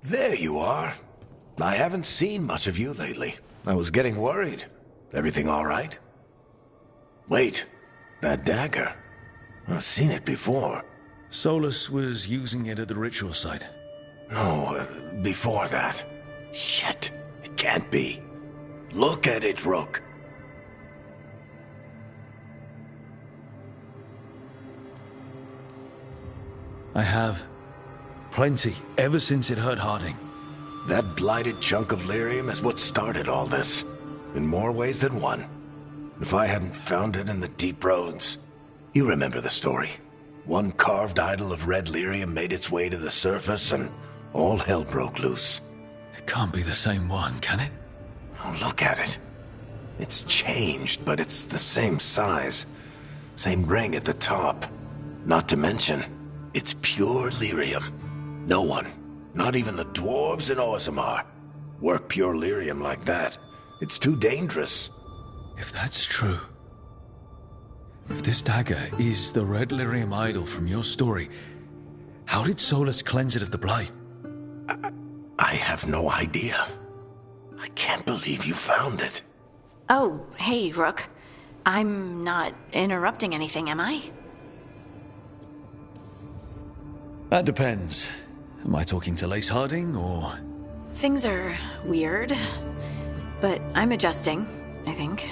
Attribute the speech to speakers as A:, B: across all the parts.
A: There you are. I haven't seen much of you lately. I was getting worried. Everything all right? Wait, that dagger. I've seen it before.
B: Solus was using it at the ritual site.
A: No, before that. Shit, it can't be. Look at it, Rook.
B: I have. Plenty, ever since it hurt Harding.
A: That blighted chunk of lyrium is what started all this. In more ways than one. If I hadn't found it in the deep roads... You remember the story. One carved idol of red lyrium made its way to the surface and all hell broke loose.
B: It can't be the same one, can it?
A: Oh, look at it. It's changed, but it's the same size. Same ring at the top. Not to mention, it's pure lyrium. No one, not even the dwarves in Orzammar, work pure lyrium like that. It's too dangerous.
B: If that's true... If this dagger is the red lyrium idol from your story, how did Solus cleanse it of the blight?
A: I have no idea. I can't believe you found it.
C: Oh, hey, Rook. I'm not interrupting anything, am I?
B: That depends. Am I talking to Lace Harding, or...?
C: Things are weird, but I'm adjusting, I think.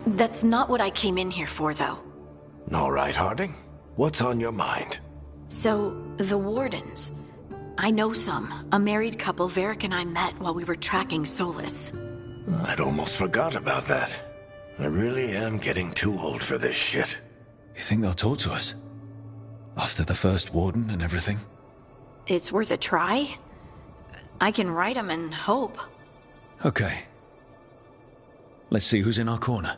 C: That's not what I came in here for, though.
A: All right, Harding. What's on your mind?
C: So, the Wardens. I know some. A married couple Varric and I met while we were tracking Solus.
A: I'd almost forgot about that. I really am getting too old for this shit.
B: You think they'll talk to us? After the first Warden and everything?
C: It's worth a try. I can write them and hope.
B: Okay. Let's see who's in our corner.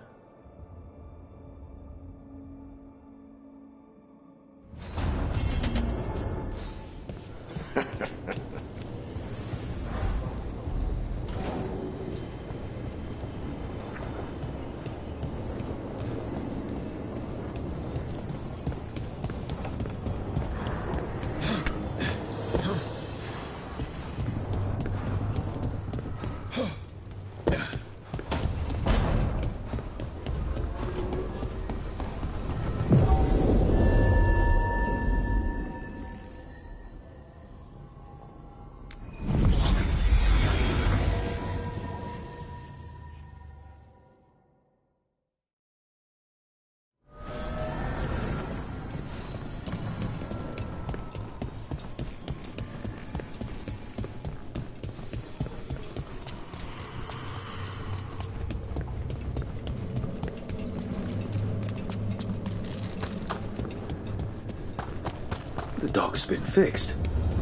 B: The dock's been fixed.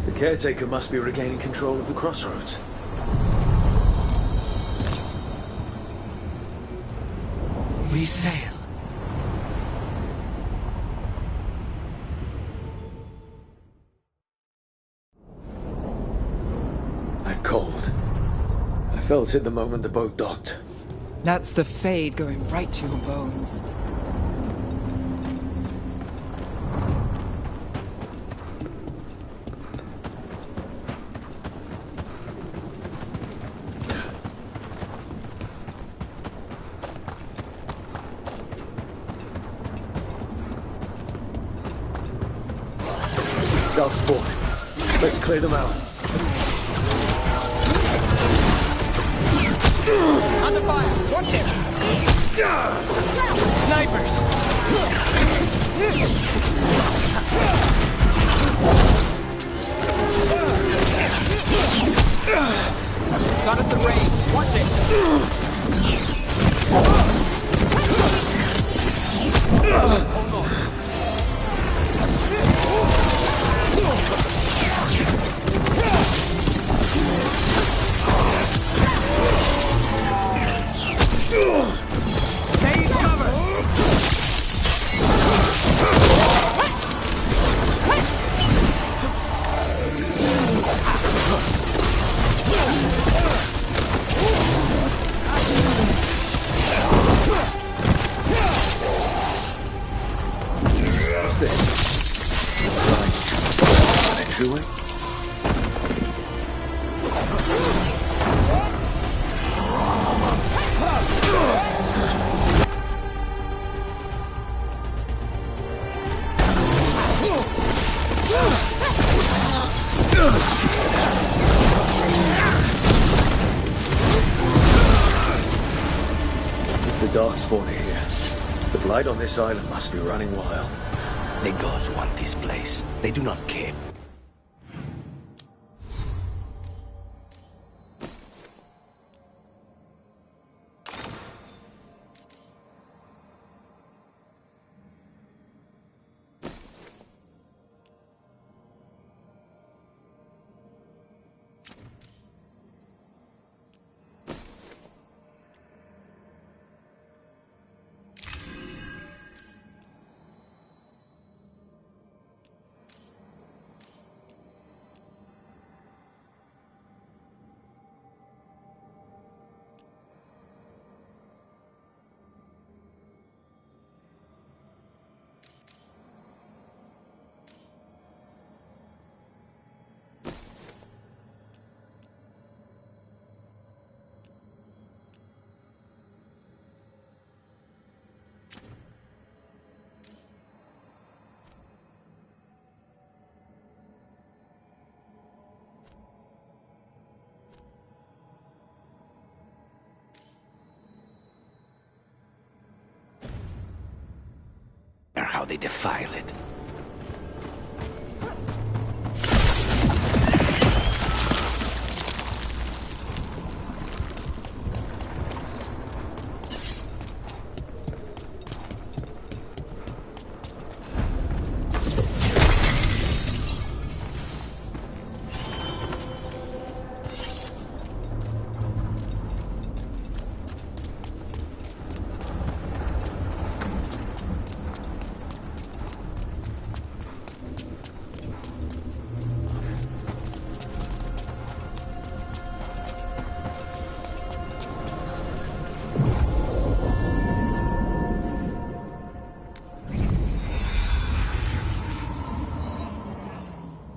B: The caretaker must be regaining control of the crossroads.
D: We sail.
B: I'm cold. I felt it the moment the boat docked.
D: That's the Fade going right to your bones.
B: Self-sport. Let's clear them out.
D: Under fire! Watch it! Snipers! Got us the range. Watch it! Hold on. Stay in cover!
B: Darkspawn are here. The blight on this island must be running wild.
A: The gods want this place. They do not care. How they defile it.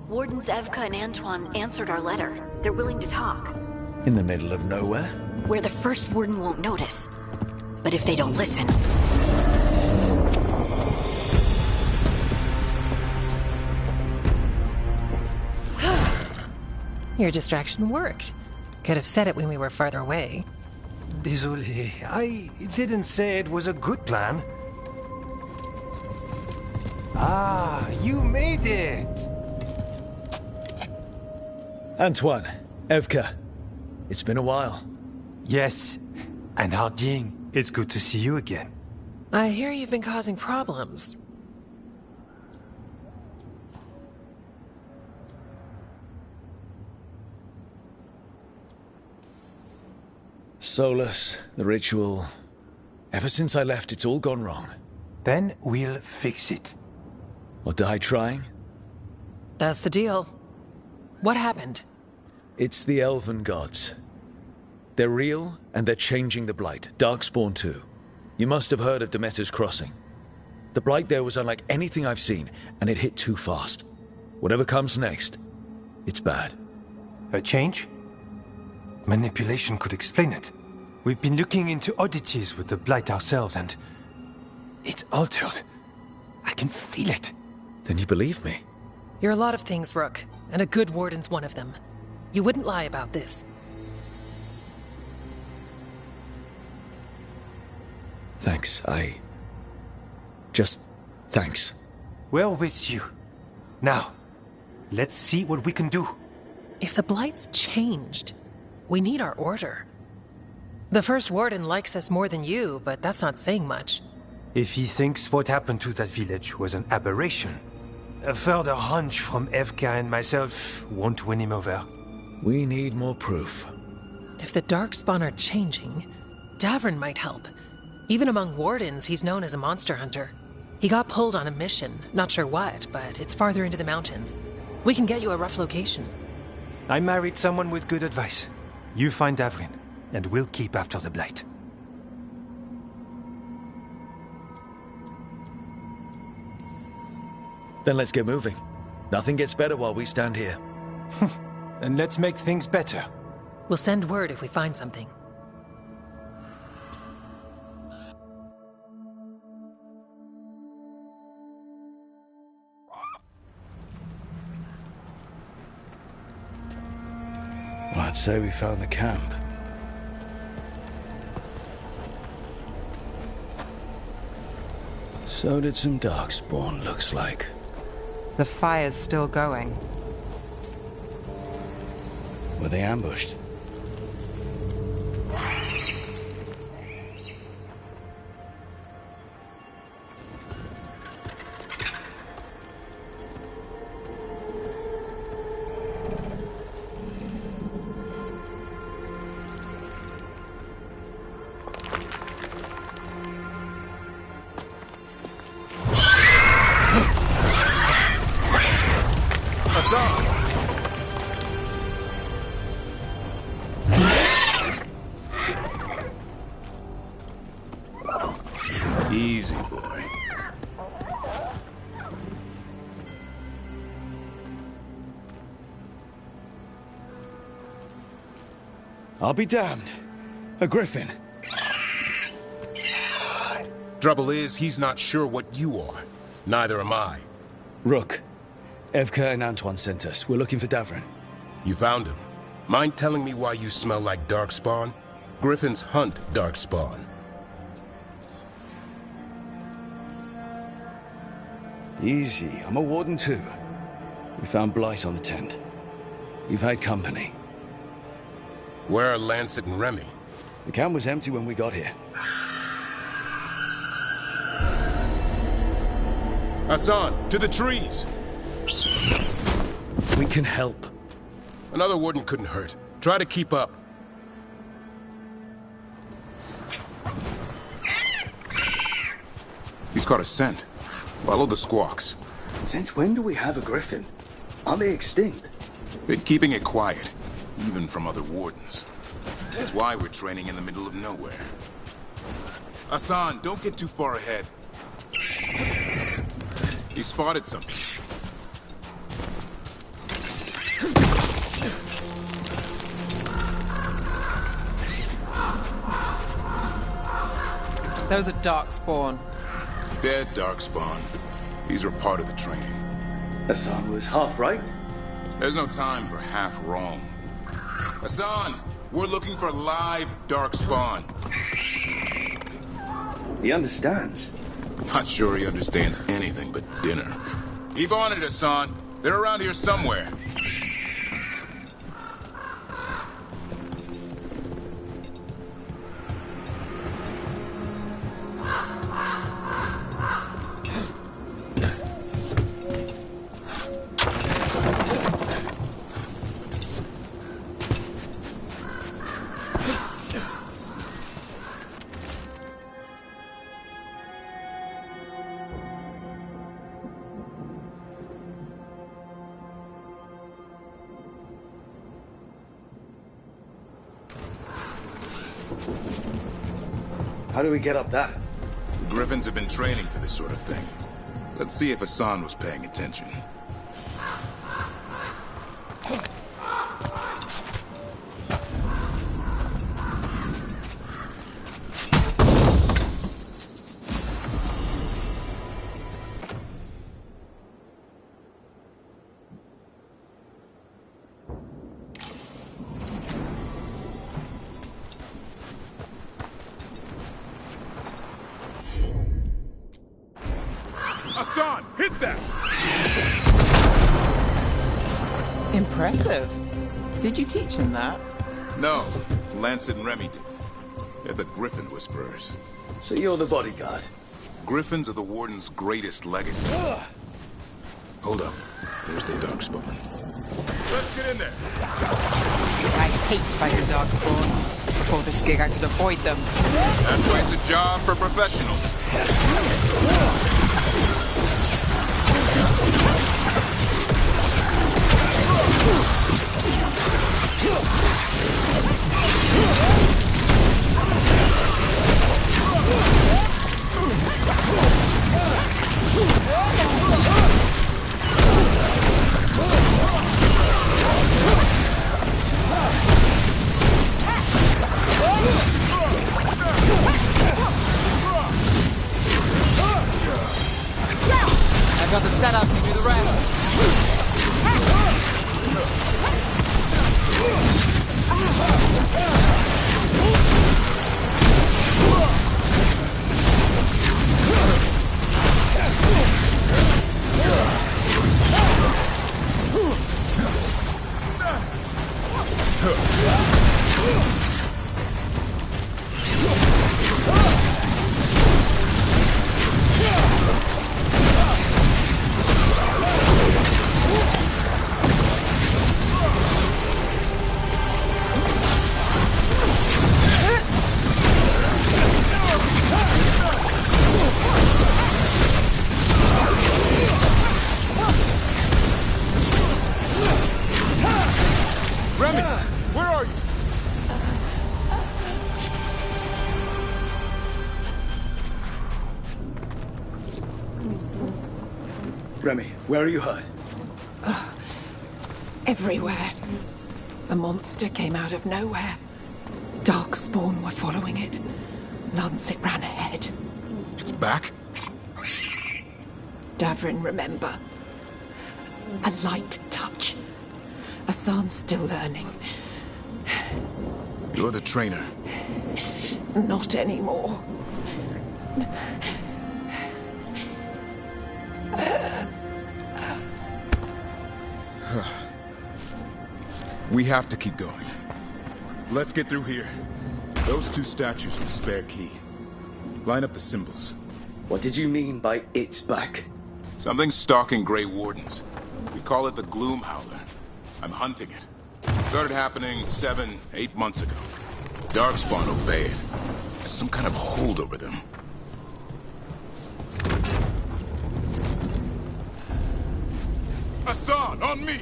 C: Wardens Evka and Antoine answered our letter. They're willing to talk.
B: In the middle of nowhere?
C: Where the first warden won't notice. But if they don't listen...
E: Your distraction worked. Could have said it when we were farther away.
F: Désolé, I didn't say it was a good plan. Ah, you made it!
B: Antoine, Evka, it's been a while.
F: Yes, and Harding, it's good to see you again.
E: I hear you've been causing problems.
B: Solus, the ritual... Ever since I left, it's all gone wrong.
F: Then we'll fix it.
B: Or die trying?
E: That's the deal. What happened?
B: It's the elven gods. They're real, and they're changing the Blight. Darkspawn too. You must have heard of Demeter's Crossing. The Blight there was unlike anything I've seen, and it hit too fast. Whatever comes next, it's bad.
F: A change? Manipulation could explain it. We've been looking into oddities with the Blight ourselves, and... it's altered. I can feel it.
B: Then you believe me?
E: You're a lot of things, Rook, and a good warden's one of them. You wouldn't lie about this.
B: Thanks, thanks.
F: We're with you. Now, let's see what we can do.
E: If the Blight's changed, we need our order. The first warden likes us more than you, but that's not saying much.
F: If he thinks what happened to that village was an aberration, a further hunch from Evka and myself won't win him over.
B: We need more proof.
E: If the Darkspawn are changing, Davrin might help. Even among wardens, he's known as a monster hunter. He got pulled on a mission, not sure what, but it's farther into the mountains. We can get you a rough location.
F: I married someone with good advice. You find Davrin, and we'll keep after the Blight.
B: Then let's get moving. Nothing gets better while we stand here.
F: And let's make things better.
E: We'll send word if we find something.
B: Well, I'd say we found the camp. So did some Darkspawn, looks like.
D: The fire's still going.
B: Were they ambushed?
A: Easy, boy.
B: I'll be damned. A griffin.
G: Trouble is, he's not sure what you are. Neither am I.
B: Rook. Evka and Antoine sent us. We're looking for Davrin.
G: You found him. Mind telling me why you smell like Darkspawn? Griffins hunt Darkspawn.
B: Easy. I'm a warden too. We found Blight on the tent. You've had company.
G: Where are Lancet and Remy?
B: The camp was empty when we got here.
G: Hassan, to the trees!
B: We can help.
G: Another warden couldn't hurt. Try to keep up.
H: He's got a scent. Follow the squawks.
B: Since when do we have a griffin? Aren't they extinct?
H: Been keeping it quiet, even from other wardens. That's why we're training in the middle of nowhere. Hassan, don't get too far ahead. He spotted something.
D: Those are Darkspawn.
H: Dead Darkspawn. These were part of the training.
B: Hassan was half right.
H: There's no time for half wrong. Hassan, we're looking for live Darkspawn.
B: He understands.
H: Not sure he understands anything but dinner. Keep on it, Hassan. They're around here somewhere.
B: How do we get up that?
H: The Griffins have been training for this sort of thing. Let's see if Hassan was paying attention. Hassan, hit that!
D: Impressive. Did you teach him that?
H: No, Lancet and Remy did. They're the Griffin Whisperers.
B: So you're the bodyguard?
H: Griffins are the Warden's greatest legacy. Hold up. There's the Darkspawn. Let's get in there.
D: I hate fighting Darkspawn. Before this gig, I could avoid them.
H: That's why it's a job for professionals.
D: I've got the setup to do the rest.
H: Remy, where are you?
B: Remy, where are you hurt?
I: Everywhere. The monster came out of nowhere. Darkspawn were following it. Lancet ran ahead.
H: It's back?
I: Davrin, remember. A light touch. Asan's still learning.
H: You're the trainer.
I: Not anymore.
H: We have to keep going. Let's get through here. Those two statues with the spare key. Line up the symbols.
B: What did you mean by it's back?
H: Something's stalking Grey Wardens. We call it the Gloom Howler. I'm hunting it. Started happening 7, 8 months ago. Darkspawn obey it. There's some kind of hold over them. Asan, on me!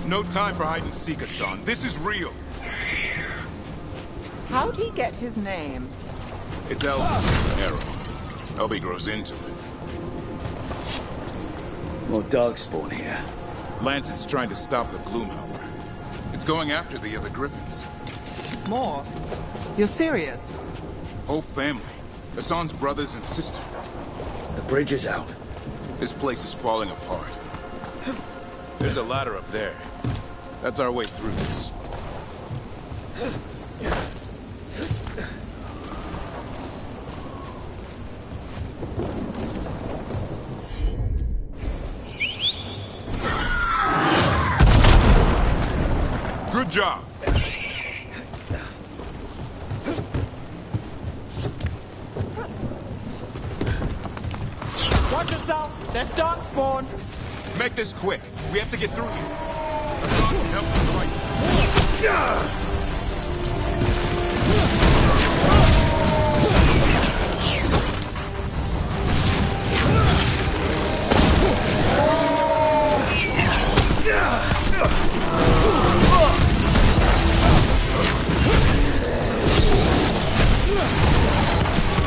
H: No time for hide and seek, Asan. This is real.
D: How'd he get his name?
H: It's Elvin, Arrow. Elby grows into it.
B: More Darkspawn here.
H: Lancet's trying to stop the Gloomhowler. It's going after the other Griffins.
D: More? You're serious?
H: Whole family. Asan's brothers and sister.
B: The bridge is out.
H: This place is falling apart. There's a ladder up there. That's our way through this. Good job.
D: Watch yourself! There's Darkspawn!
H: Make this quick. We have to get through here. Help us fight.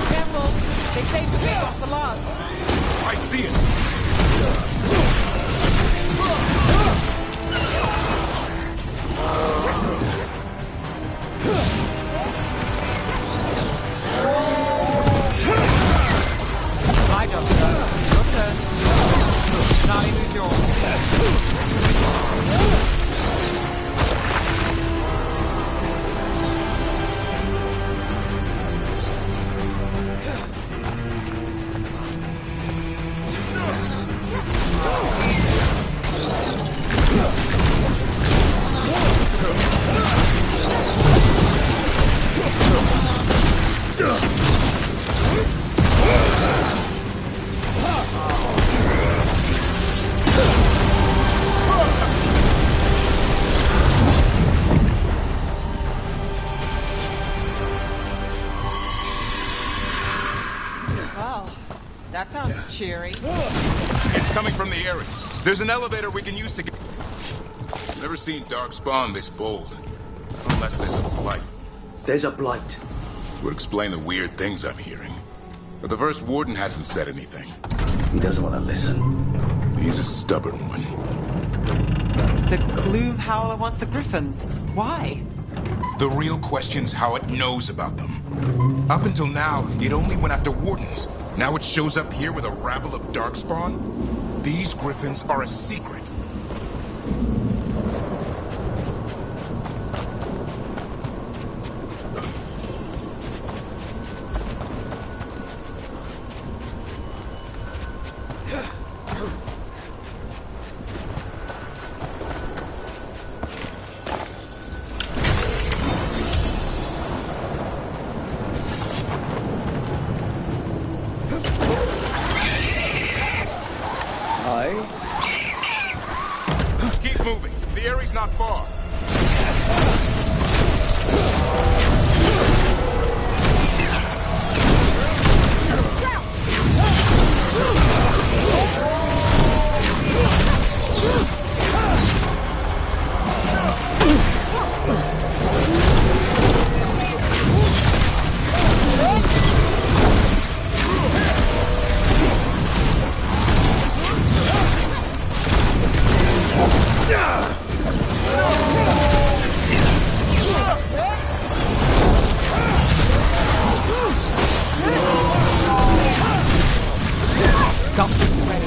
D: Careful! They saved the big off the last.
H: I see it.
D: My job, sir. Your turn. Not even yours. Well, that sounds cheery.
H: It's coming from the area. There's an elevator we can use to get... Never seen Darkspawn this bold. Unless there's a blight.
B: There's a blight.
H: Would explain the weird things I'm hearing. But the first warden hasn't said anything.
B: He doesn't want to listen.
H: He's a stubborn one.
D: The Gloom Howler wants the Griffins. Why?
H: The real question's how it knows about them. Up until now, it only went after wardens. Now it shows up here with a rabble of Darkspawn? These Griffins are a secret.
B: Hi.
H: Keep moving. The area's not far.
I: Got things ready.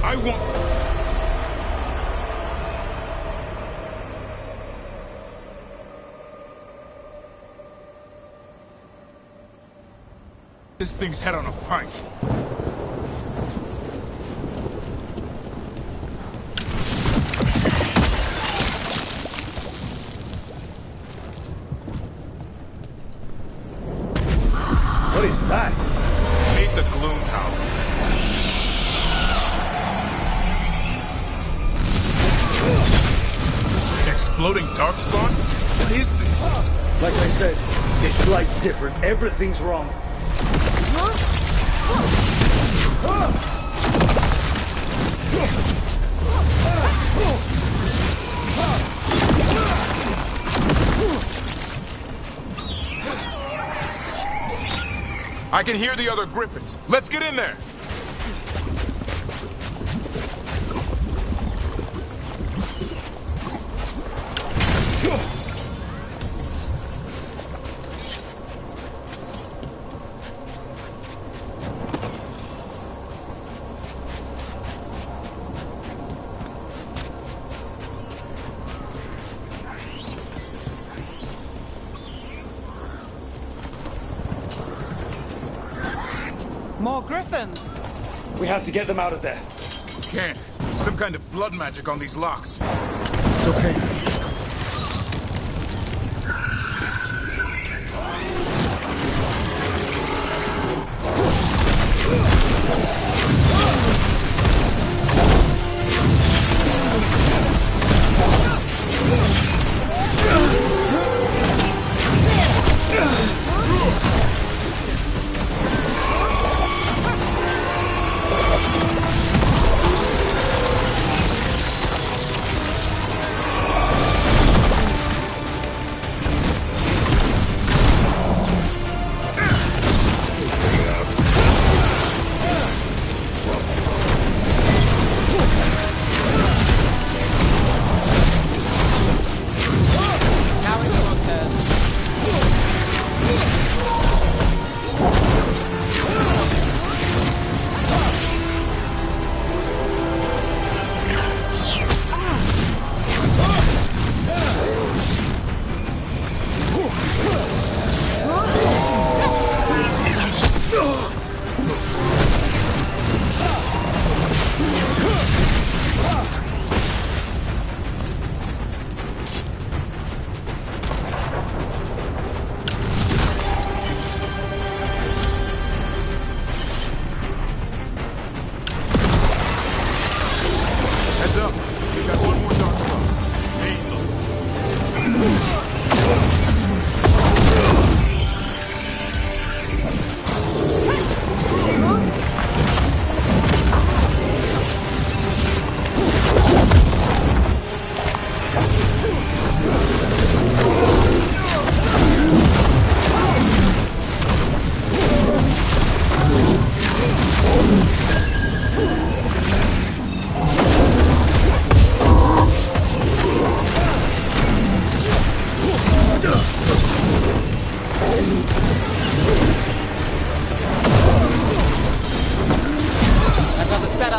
H: I won't... This thing's head on a pike.
B: What is that?
H: Meet the Gloom Tower. Exploding darkspawn? What is this?
B: Like I said, this light's different. Everything's wrong.
H: I can hear the other Griffins. Let's get in there.
I: More griffins!
B: We have to get them out of there.
H: Can't. Some kind of blood magic on these locks. It's okay.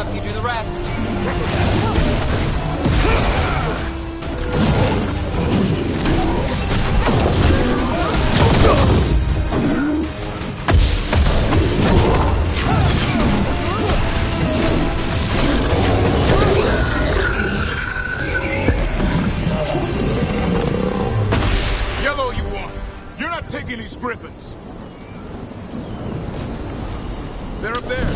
D: up, you do the rest.
H: Yellow you want. You're not taking these griffins. They're up there.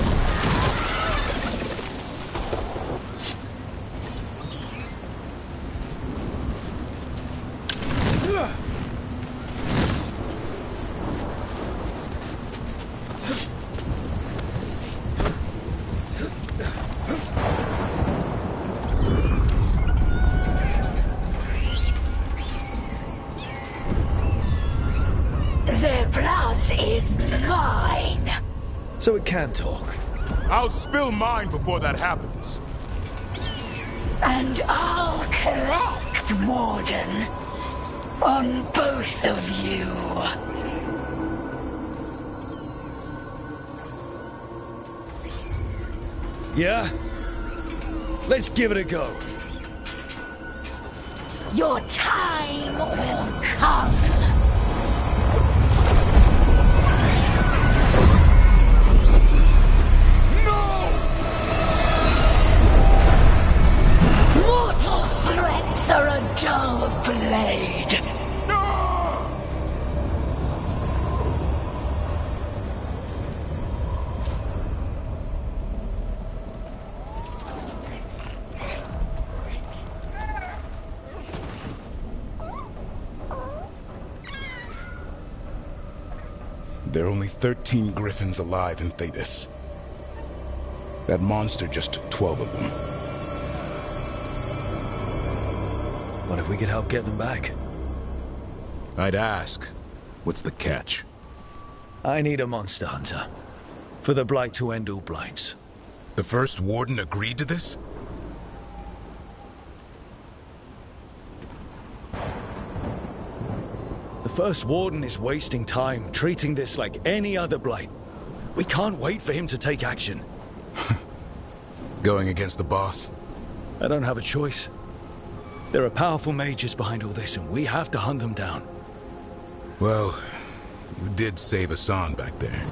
J: Their blood is mine.
B: So it can talk.
H: I'll spill mine before that happens.
J: And I'll collect, Warden. On both of you.
B: Yeah? Let's give it a go.
J: Your time will come. Mortal threats are a dull blade.
H: There are only 13 griffins alive in Thetis. That monster just took 12 of them.
B: What if we could help get them back?
H: I'd ask, what's the catch?
B: I need a monster hunter. For the Blight to end all blights.
H: The first warden agreed to this?
B: The first warden is wasting time treating this like any other blight. We can't wait for him to take action.
H: Going against the boss?
B: I don't have a choice. There are powerful mages behind all this, and we have to hunt them down.
H: Well, you did save Hassan back there,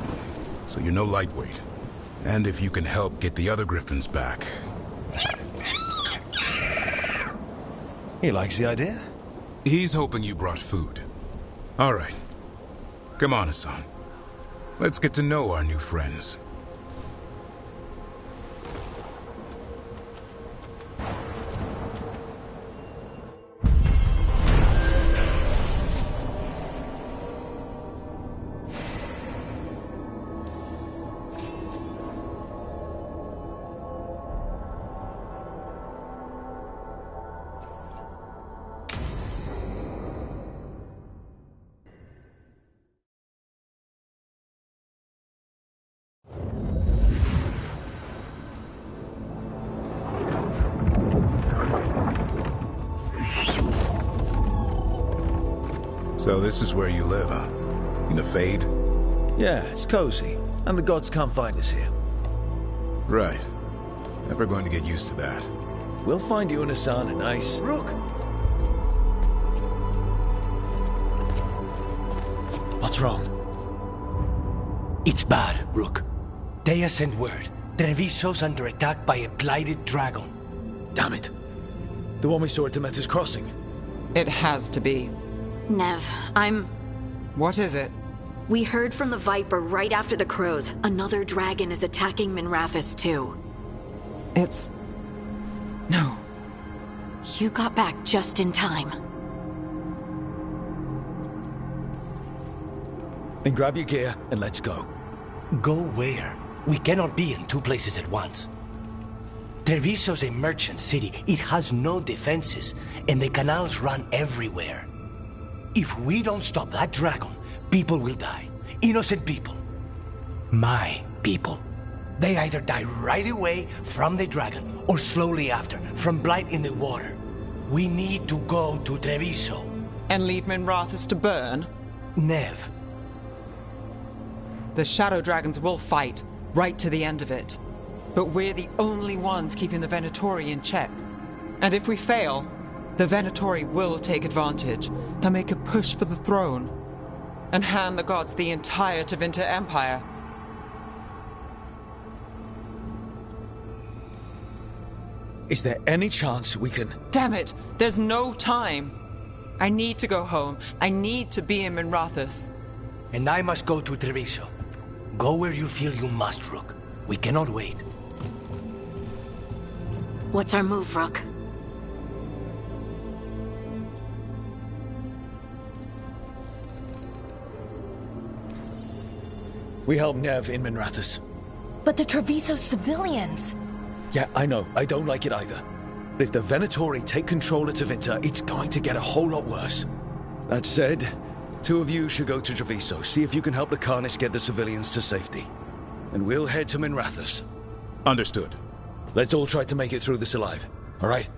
H: so you're no lightweight. And if you can help get the other griffins back...
B: He likes the idea.
H: He's hoping you brought food. All right. Come on, Hassan. Let's get to know our new friends. So this is where you live, huh? In the Fade?
B: Yeah, it's cozy. And the gods can't find us here.
H: Right. Never going to get used to that.
B: We'll find you and Hassan a nice...
K: Rook!
B: What's wrong?
K: It's bad, Rook. Dea sent word. Treviso's under attack by a blighted dragon.
B: Damn it. The one we saw at Demeter's Crossing.
D: It has to be.
C: Nev,
D: What is it?
C: We heard from the Viper right after the Crows. Another dragon is attacking Minrathous too.
D: It's... No.
C: You got back just in time.
B: Then grab your gear and let's go.
K: Go where? We cannot be in two places at once. Treviso's a merchant city. It has no defenses, and the canals run everywhere. If we don't stop that dragon, people will die. Innocent people. My people. They either die right away from the dragon, or slowly after, from blight in the water. We need to go to Treviso.
D: And leave Minrathous to burn?
K: Nev.
D: The Shadow Dragons will fight, right to the end of it. but we're the only ones keeping the Venatori in check. And if we fail, the Venatori will take advantage. They'll make a push for the throne and hand the gods the entire Tevinter Empire.
B: Is there any chance we can...
D: Damn it! There's no time! I need to go home. I need to be in Minrathous.
K: And I must go to Treviso. Go where you feel you must, Rook. We cannot wait.
C: What's our move, Rook?
B: We help Nev in Minrathous.
L: But the Treviso civilians...
B: Yeah, I know. I don't like it either. But if the Venatori take control of Tevinter, it's going to get a whole lot worse. That said, 2 of you should go to Treviso, see if you can help the Carnists get the civilians to safety. And we'll head to Minrathous.
H: Understood.
B: Let's all try to make it through this alive, all right?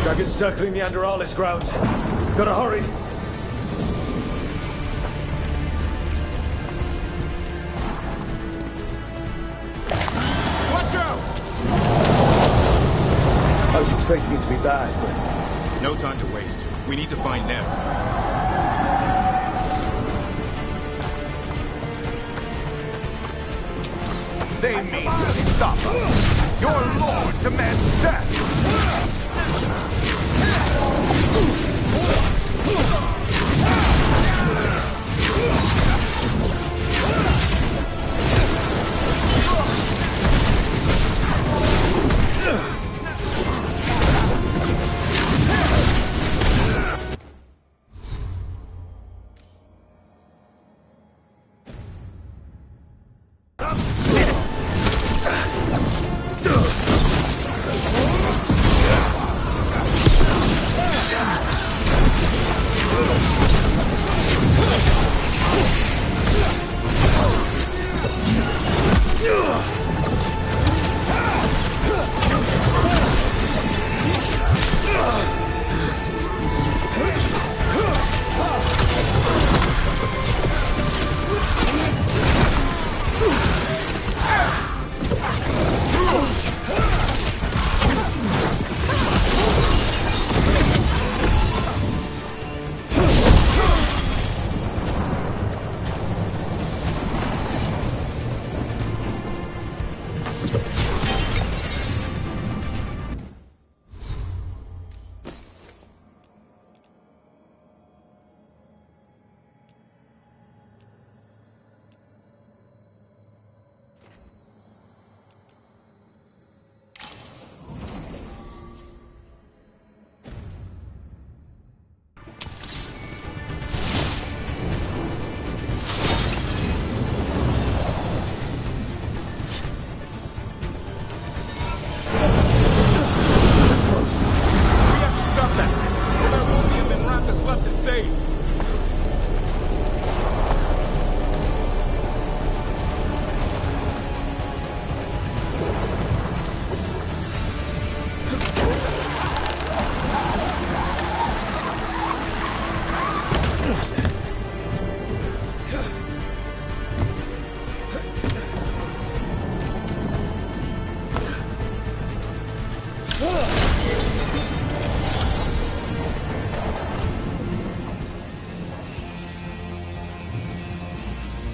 B: Dragons circling the Anderalis grounds. Gotta hurry.
H: Watch out!
B: I was expecting it to be bad, but...
H: No time to waste. We need to find Nev.
M: They mean to stop us. Your lord demands death.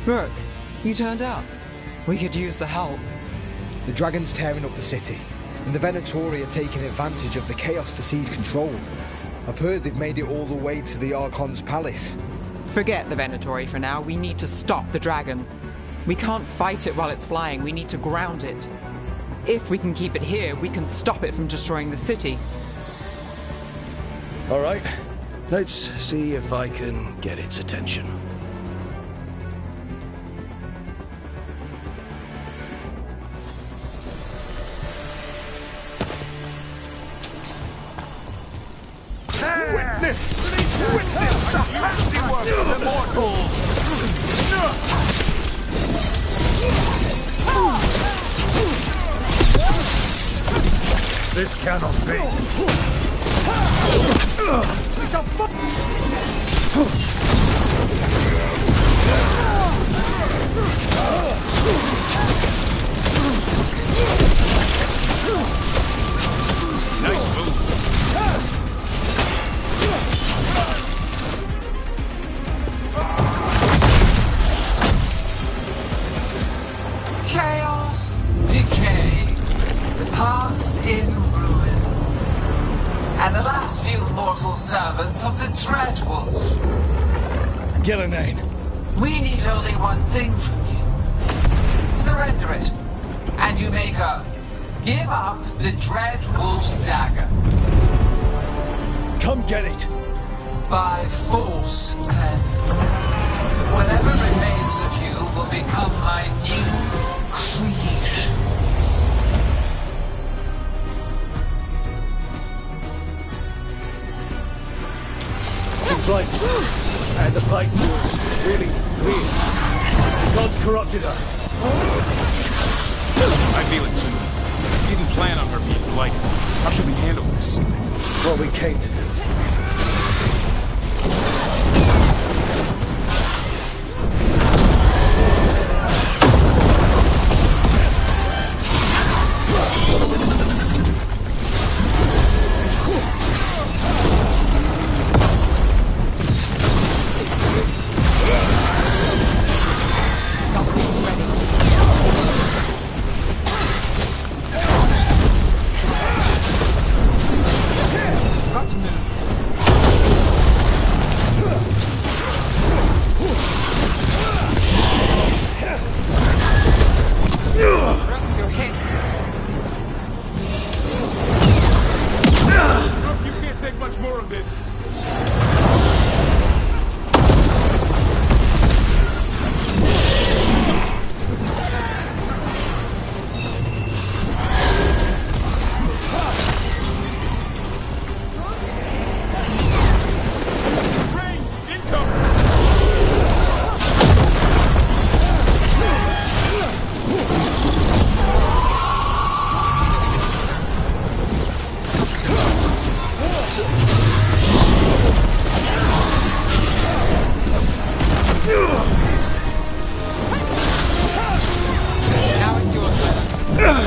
D: Rook, you turned up. We could use the help.
N: The dragon's tearing up the city, and the Venatori are taking advantage of the chaos to seize control. I've heard they've made it all the way to the Archon's palace.
D: Forget the Venatori for now. We need to stop the dragon. We can't fight it while it's flying. We need to ground it. If we can keep it here, we can stop it from destroying the city.
K: All right. Let's see if I can get its attention.
M: Witness the handiwork of the mortals! This cannot be.
H: Nice move.
O: Chaos, decay, the past in ruin, and the last few mortal servants of the Dreadwolf.
N: Gillenane.
O: We need only one thing from you. Surrender it, and you may go. Give up the Dreadwolf's dagger.
N: Come get it.
O: By force, then. Whatever remains of you will become my new creations.
B: She's blind. And the fight was really weird. The gods corrupted her.
H: I feel it too. We didn't plan on her being blighted. How should we handle this?
B: What we came to do.
D: Got to move. You're hit.
H: You can't take much more of this.
D: Now it's your turn.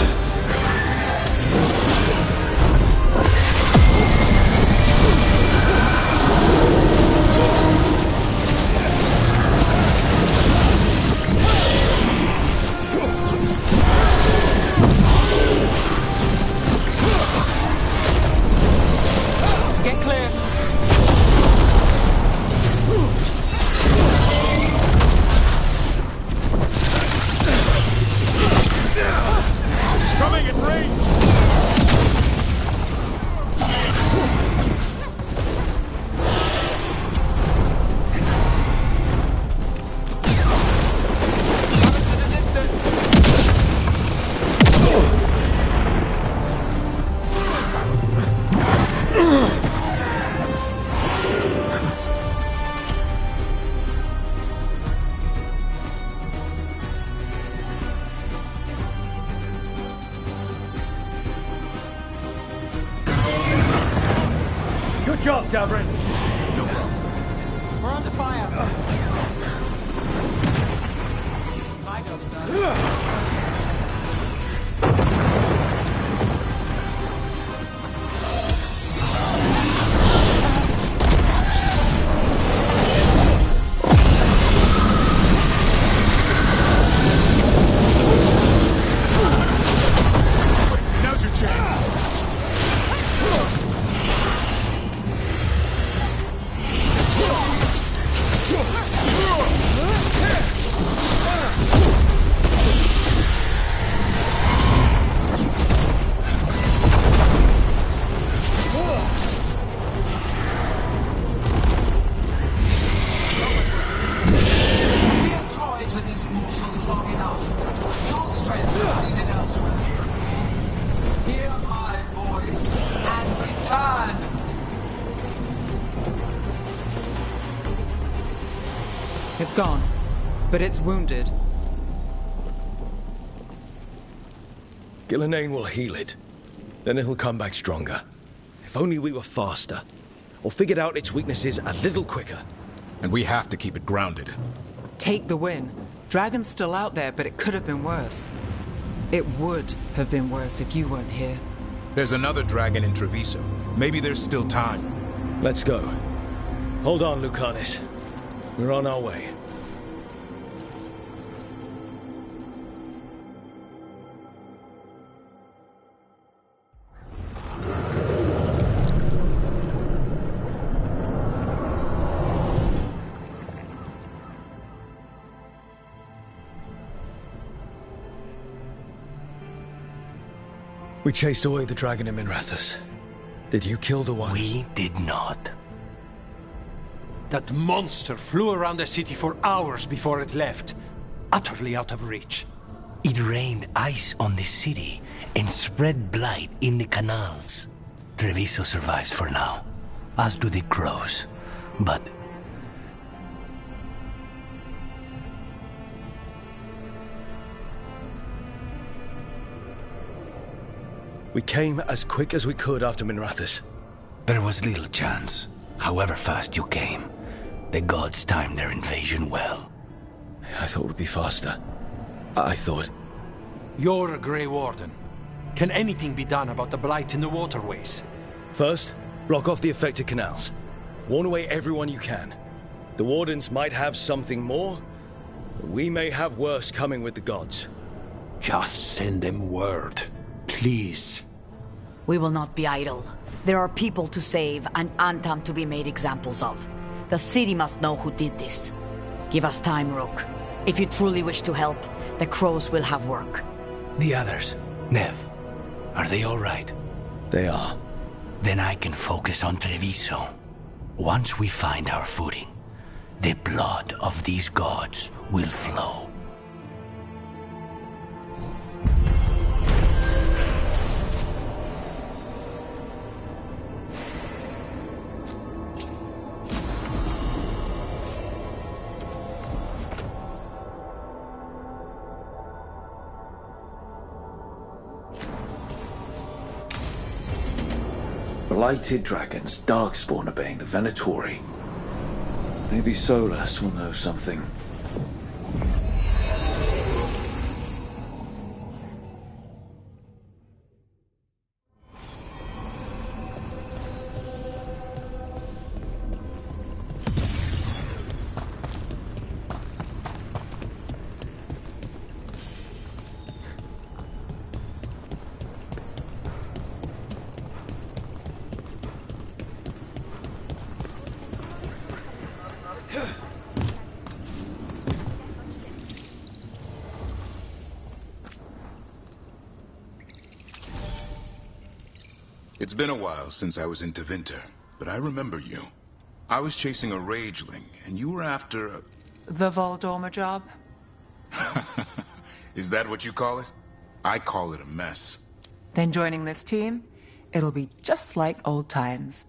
D: Get clear.
H: Coming in range!
B: Good job, Davrin.
H: No problem.
D: We're under fire. My job's done.
H: Now's your chance.
O: enough. Your strength is needed elsewhere. Hear my voice and return.
D: It's gone, but it's wounded.
B: Gillenane will heal it. Then it'll come back stronger. If only we were faster. Or figured out its weaknesses a little quicker.
H: And we have to keep it grounded.
D: Take the win. Dragon's still out there, but it could have been worse. It would have been worse if you weren't here.
H: There's another dragon in Treviso. Maybe there's still time.
B: Let's go. Hold on, Lucanis. We're on our way. We chased away the dragon in Minrathous. Did you kill the one?
K: We did not.
P: That monster flew around the city for hours before it left, utterly out of reach.
K: It rained ice on the city and spread blight in the canals. Treviso survives for now, as do the crows. But
B: we came as quick as we could after Minrathous.
K: There was little chance. However fast you came, the gods timed their invasion well.
B: I thought it would be faster. I thought...
P: You're a Grey Warden. Can anything be done about the blight in the waterways?
B: First, block off the affected canals. Warn away everyone you can. The Wardens might have something more, but we may have worse coming with the gods.
P: Just send them word, please.
J: We will not be idle. There are people to save and Antam to be made examples of. The city must know who did this. Give us time, Rook. If you truly wish to help, the crows will have work.
K: The others, Nev, are they all right?
B: They are.
K: Then I can focus on Treviso. Once we find our footing, the blood of these gods will flow.
B: Blighted dragons, darkspawn obeying the Venatori. Maybe Solas will know something.
H: It's been a while since I was in Tevinter, but I remember you. I was chasing a rageling, and you were after
D: The Voldorma job?
H: Is that what you call it? I call it a mess.
D: Then joining this team, it'll be just like old times.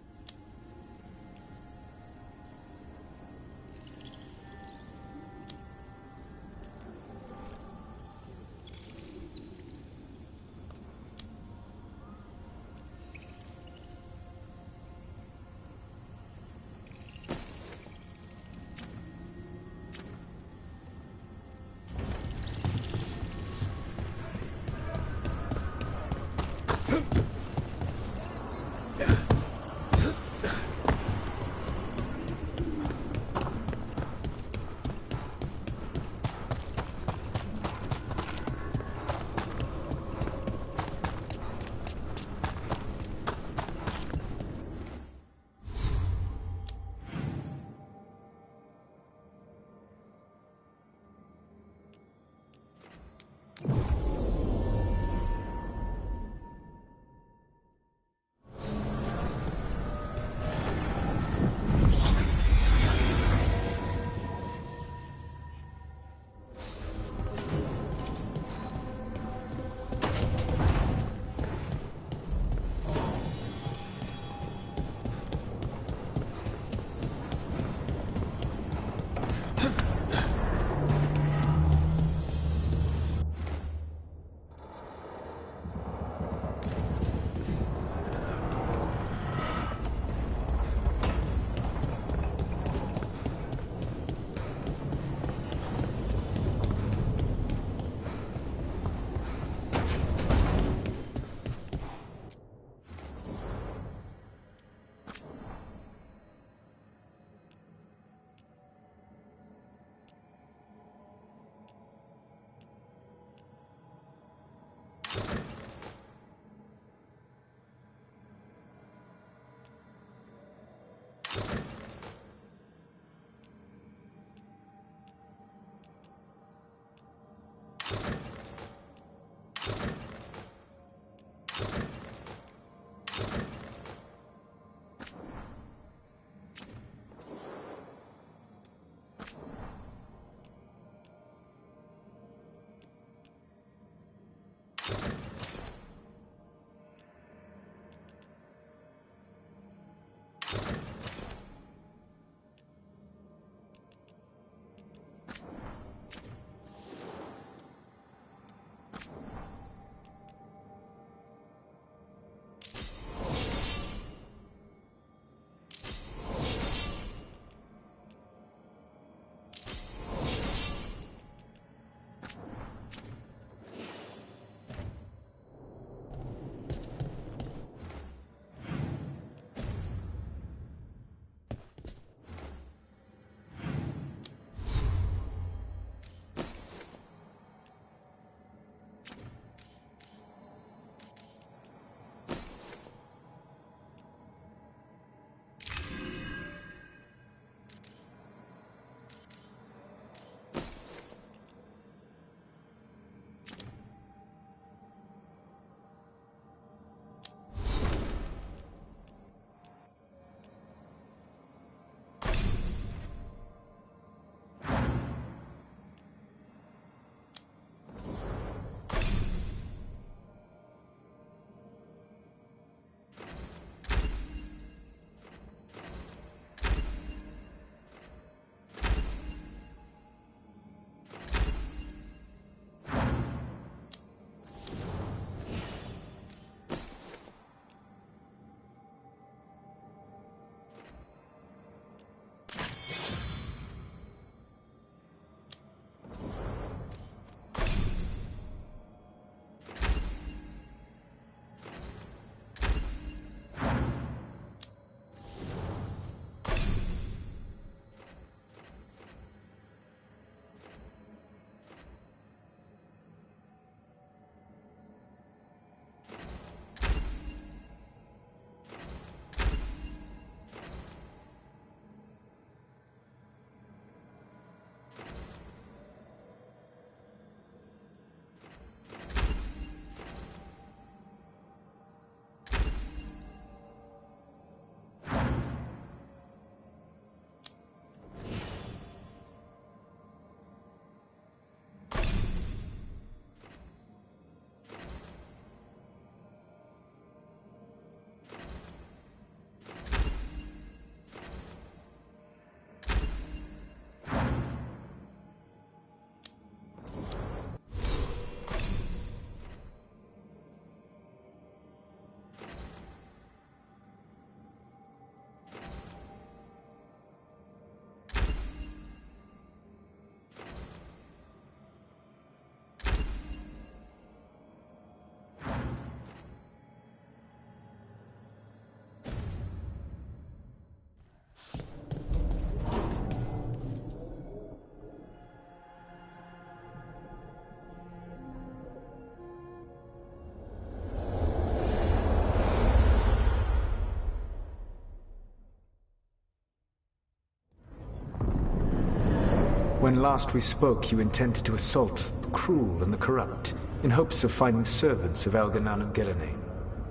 Q: When last we spoke, you intended to assault the cruel and the corrupt, in hopes of finding servants of Elganan and Gelinean.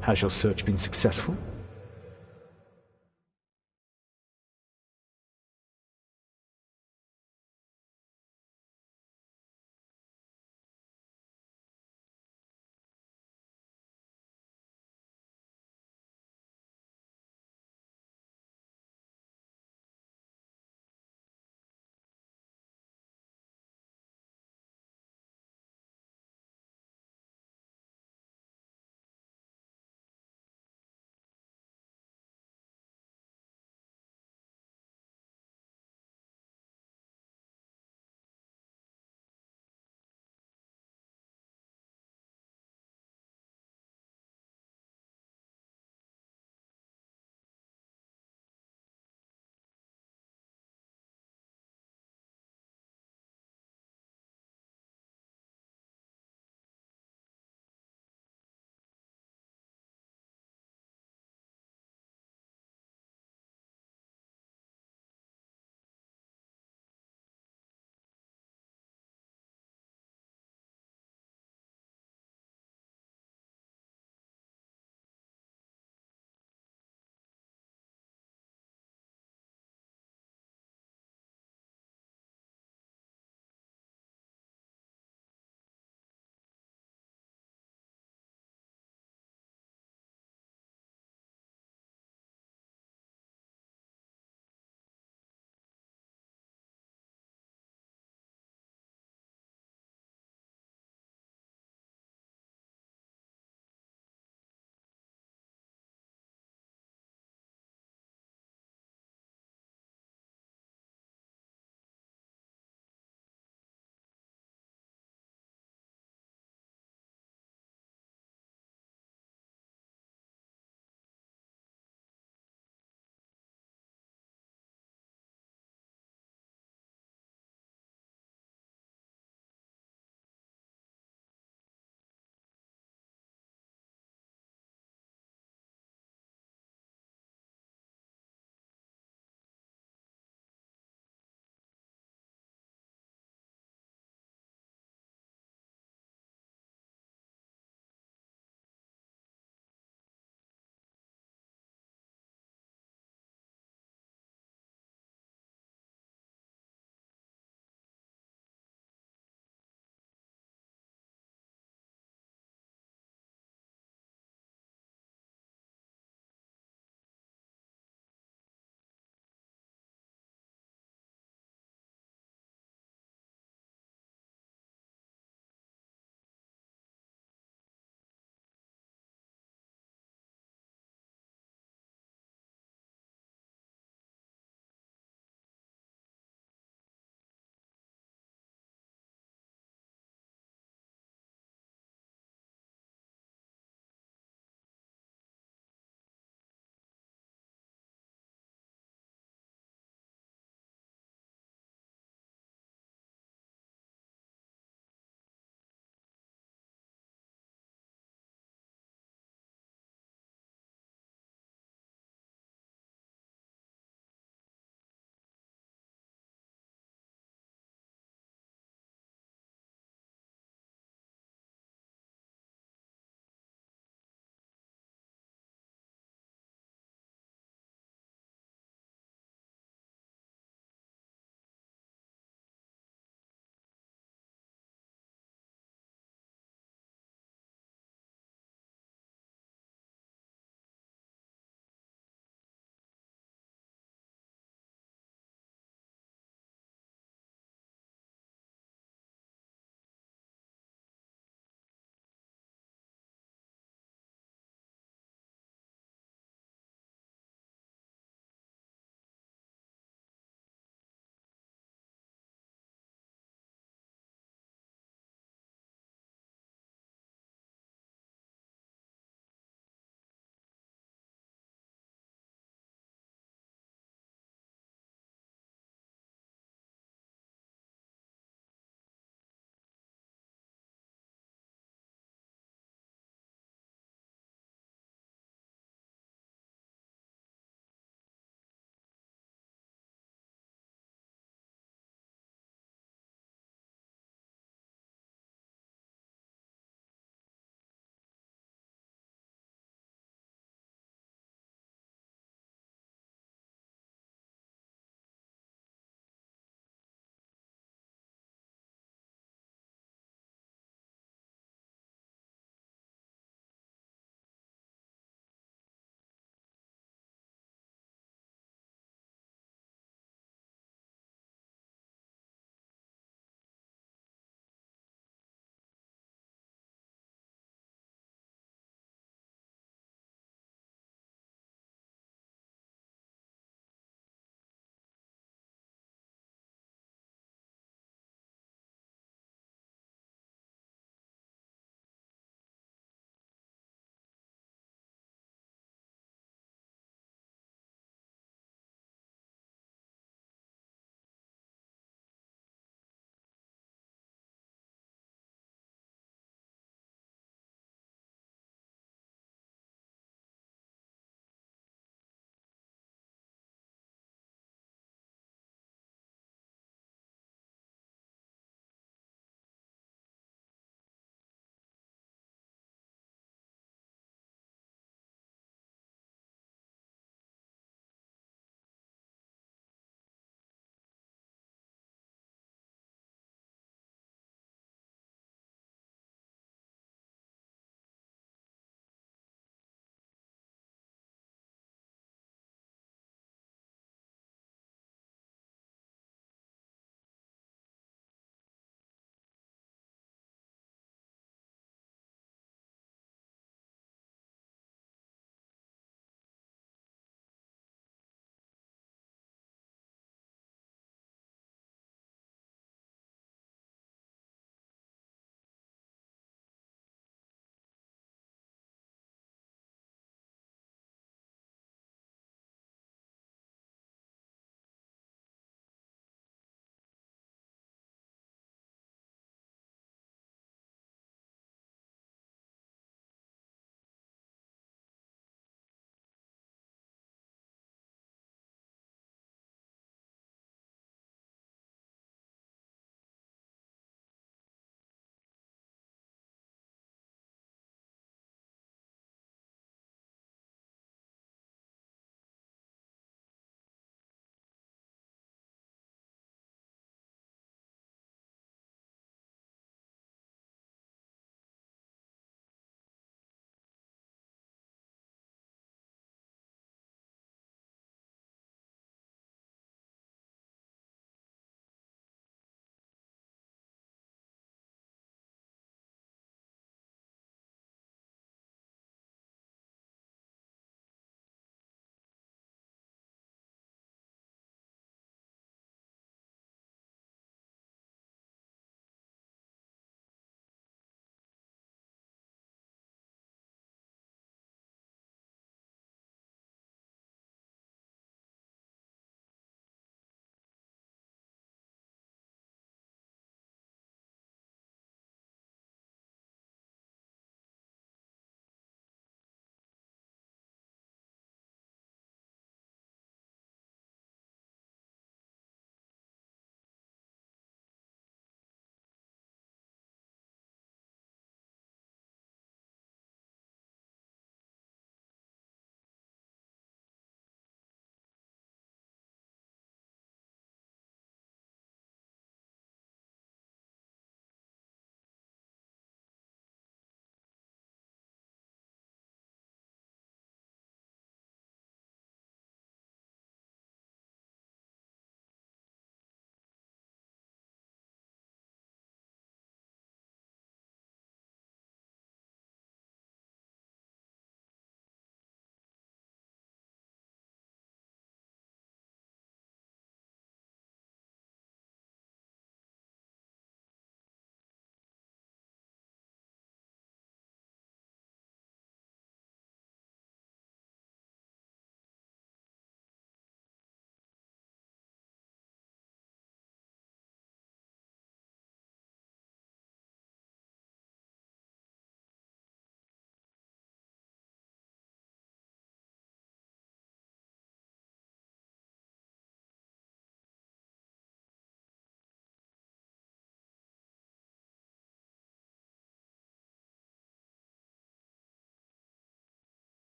Q: Has your search been successful?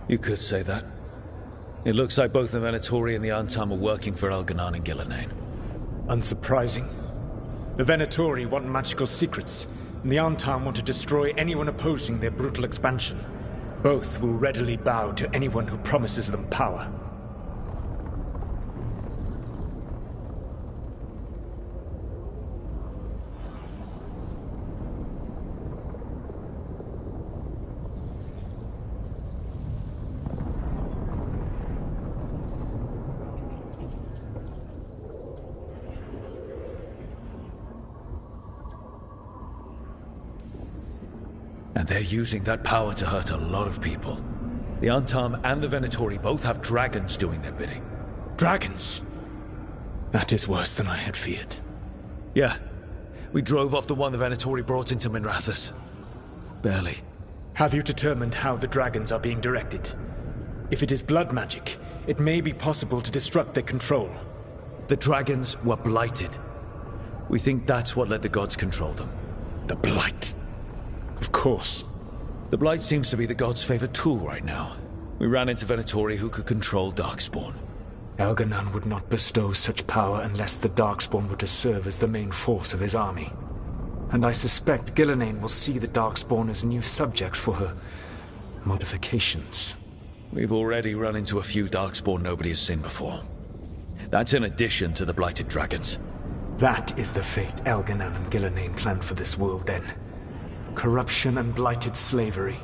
B: You could say that. It looks like both the Venatori and the Antam are working for Elganan and Gillenane.
Q: Unsurprising. The Venatori want magical secrets, and the Antam want to destroy anyone opposing their brutal expansion. Both will readily bow to anyone who promises them power.
B: And they're using that power to hurt a lot of people. The Antam and the Venatori both have dragons doing their bidding.
Q: Dragons? That is worse than I had feared.
B: Yeah. We drove off the one the Venatori brought into Minrathous. Barely.
Q: Have you determined how the dragons are being directed? If it is blood magic, it may be possible to disrupt their control.
B: The dragons were blighted. We think that's what let the gods control them.
Q: The blight? Of course.
B: The blight seems to be the gods' favorite tool right now. We ran into Venatori who could control Darkspawn.
Q: Elganan would not bestow such power unless the Darkspawn were to serve as the main force of his army. And I suspect Gillenane will see the Darkspawn as new subjects for her modifications.
B: We've already run into a few Darkspawn nobody has seen before. That's in addition to the blighted dragons.
Q: That is the fate Elganan and Gillenane planned for this world then. Corruption and blighted slavery.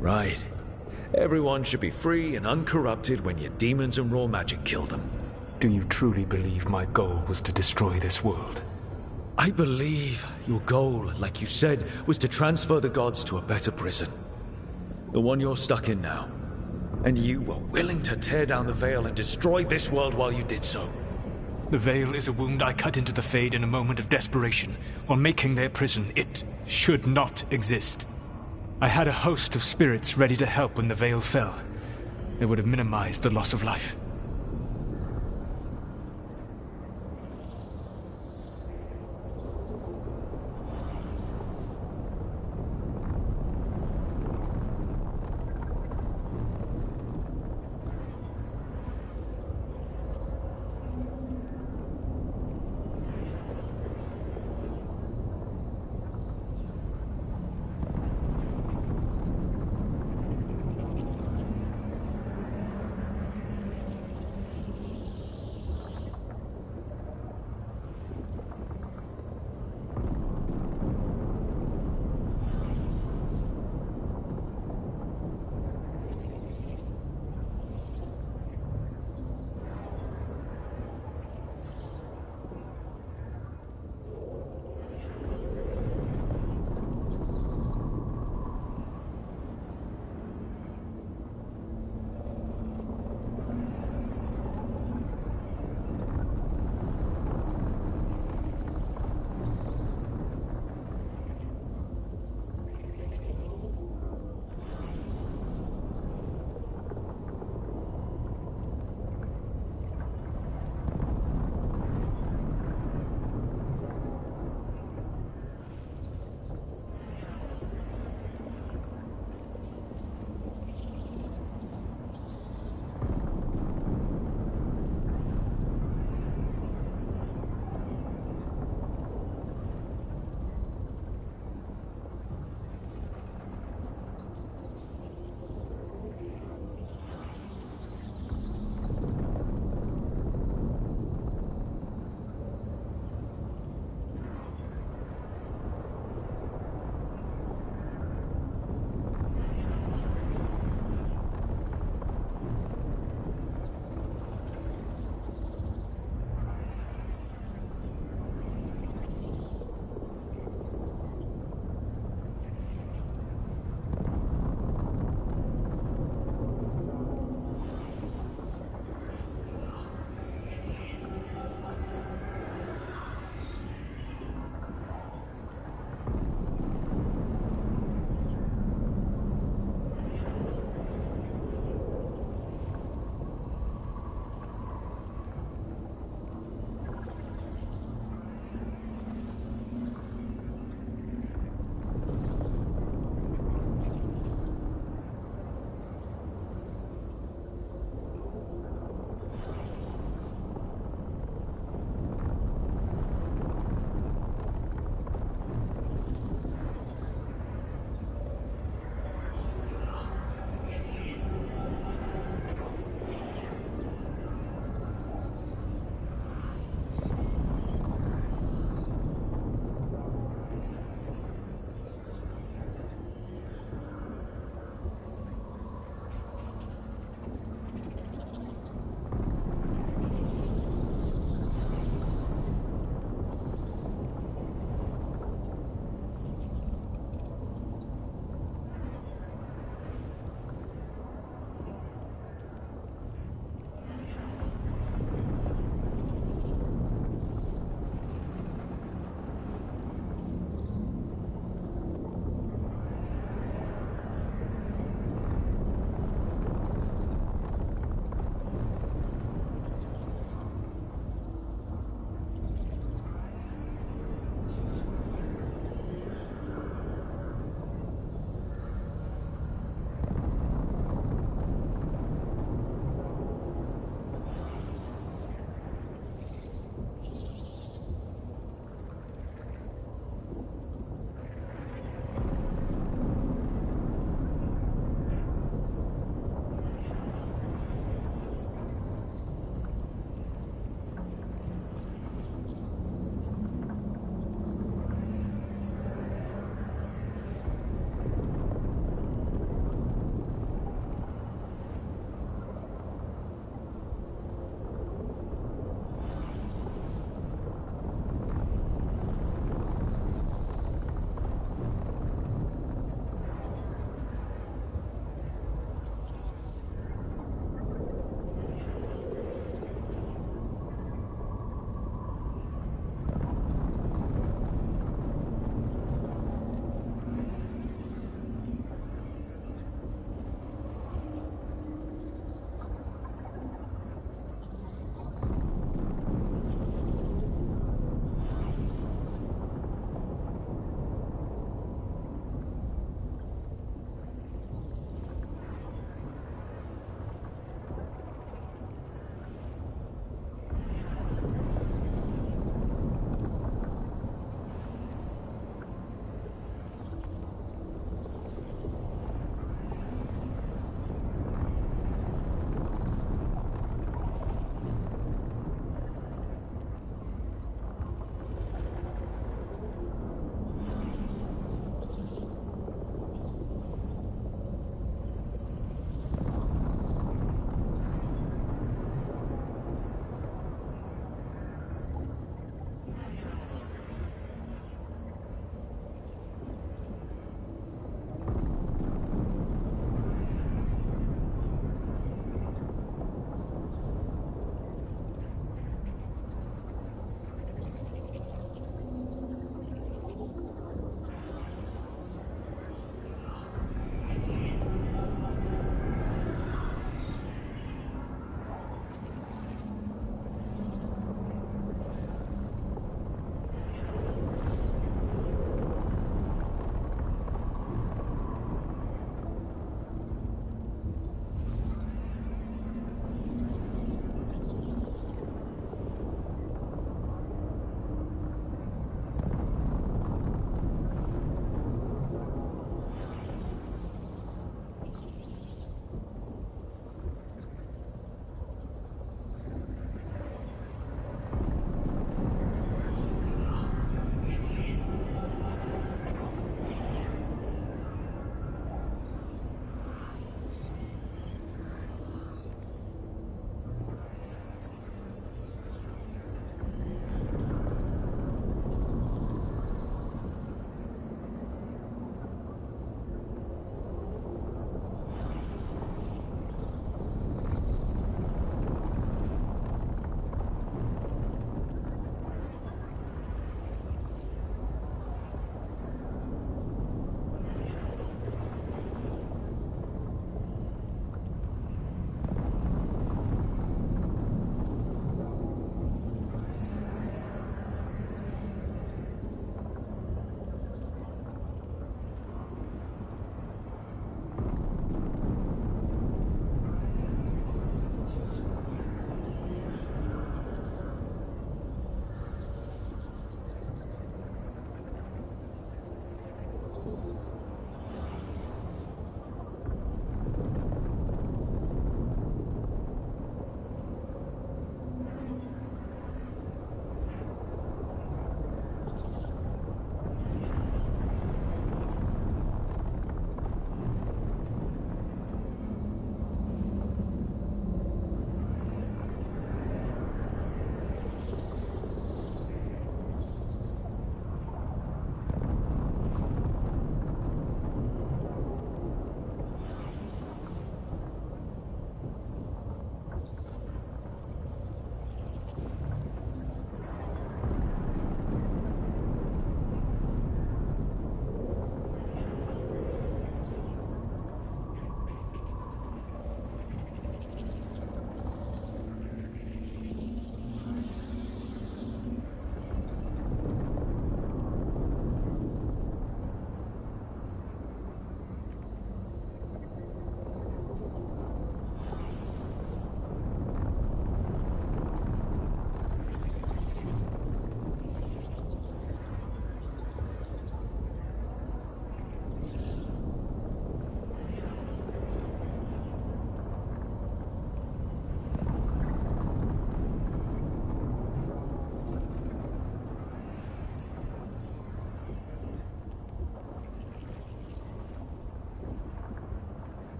B: Right. Everyone should be free and uncorrupted when your demons and raw magic kill them.
Q: Do you truly believe my goal was to destroy this world?
B: I believe your goal, like you said, was to transfer the gods to a better prison. The one you're stuck in now. And you were willing to tear down the veil and destroy this world while you did so.
Q: The veil is a wound I cut into the Fade in a moment of desperation, while making their prison. It should not exist. I had a host of spirits ready to help when the veil fell. They would have minimized the loss of life.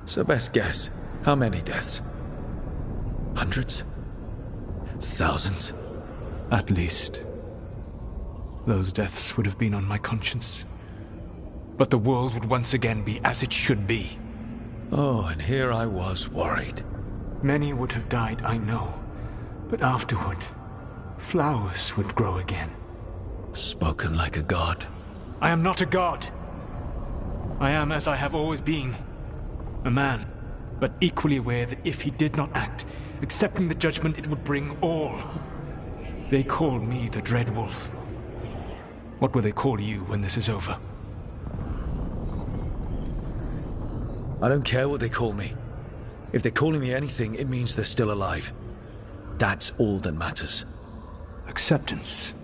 B: So best guess, how many deaths? Hundreds? Thousands?
Q: At least. Those deaths would have been on my conscience. But the world would once again be as it should be.
B: Oh, and here I was worried.
Q: Many would have died, I know. But afterward, flowers would grow again.
B: Spoken like a god.
Q: I am not a god. I am as I have always been. A man, but equally aware that if he did not act, accepting the judgment it would bring all. They call me the Dread Wolf. What will they call you when this is over?
B: I don't care what they call me. If they're calling me anything, it means they're still alive. That's all that matters.
Q: Acceptance.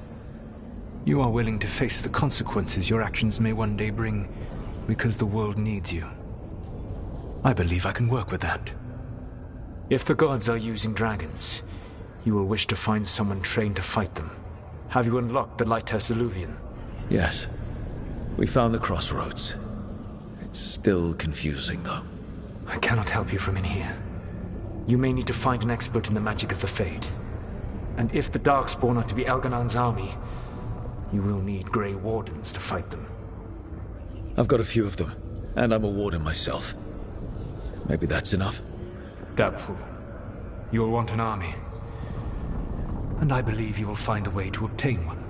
Q: You are willing to face the consequences your actions may one day bring because the world needs you. I believe I can work with that. If the gods are using dragons, you will wish to find someone trained to fight them. Have you unlocked the Lighthouse Illuvian?
B: Yes. We found the crossroads. It's still confusing, though.
Q: I cannot help you from in here. You may need to find an expert in the magic of the Fade. And if the Darkspawn are to be Elganon's army, you will need Grey Wardens to fight them.
B: I've got a few of them, and I'm a warden myself. Maybe that's enough?
Q: Doubtful. You will want an army. And I believe you will find a way to obtain one.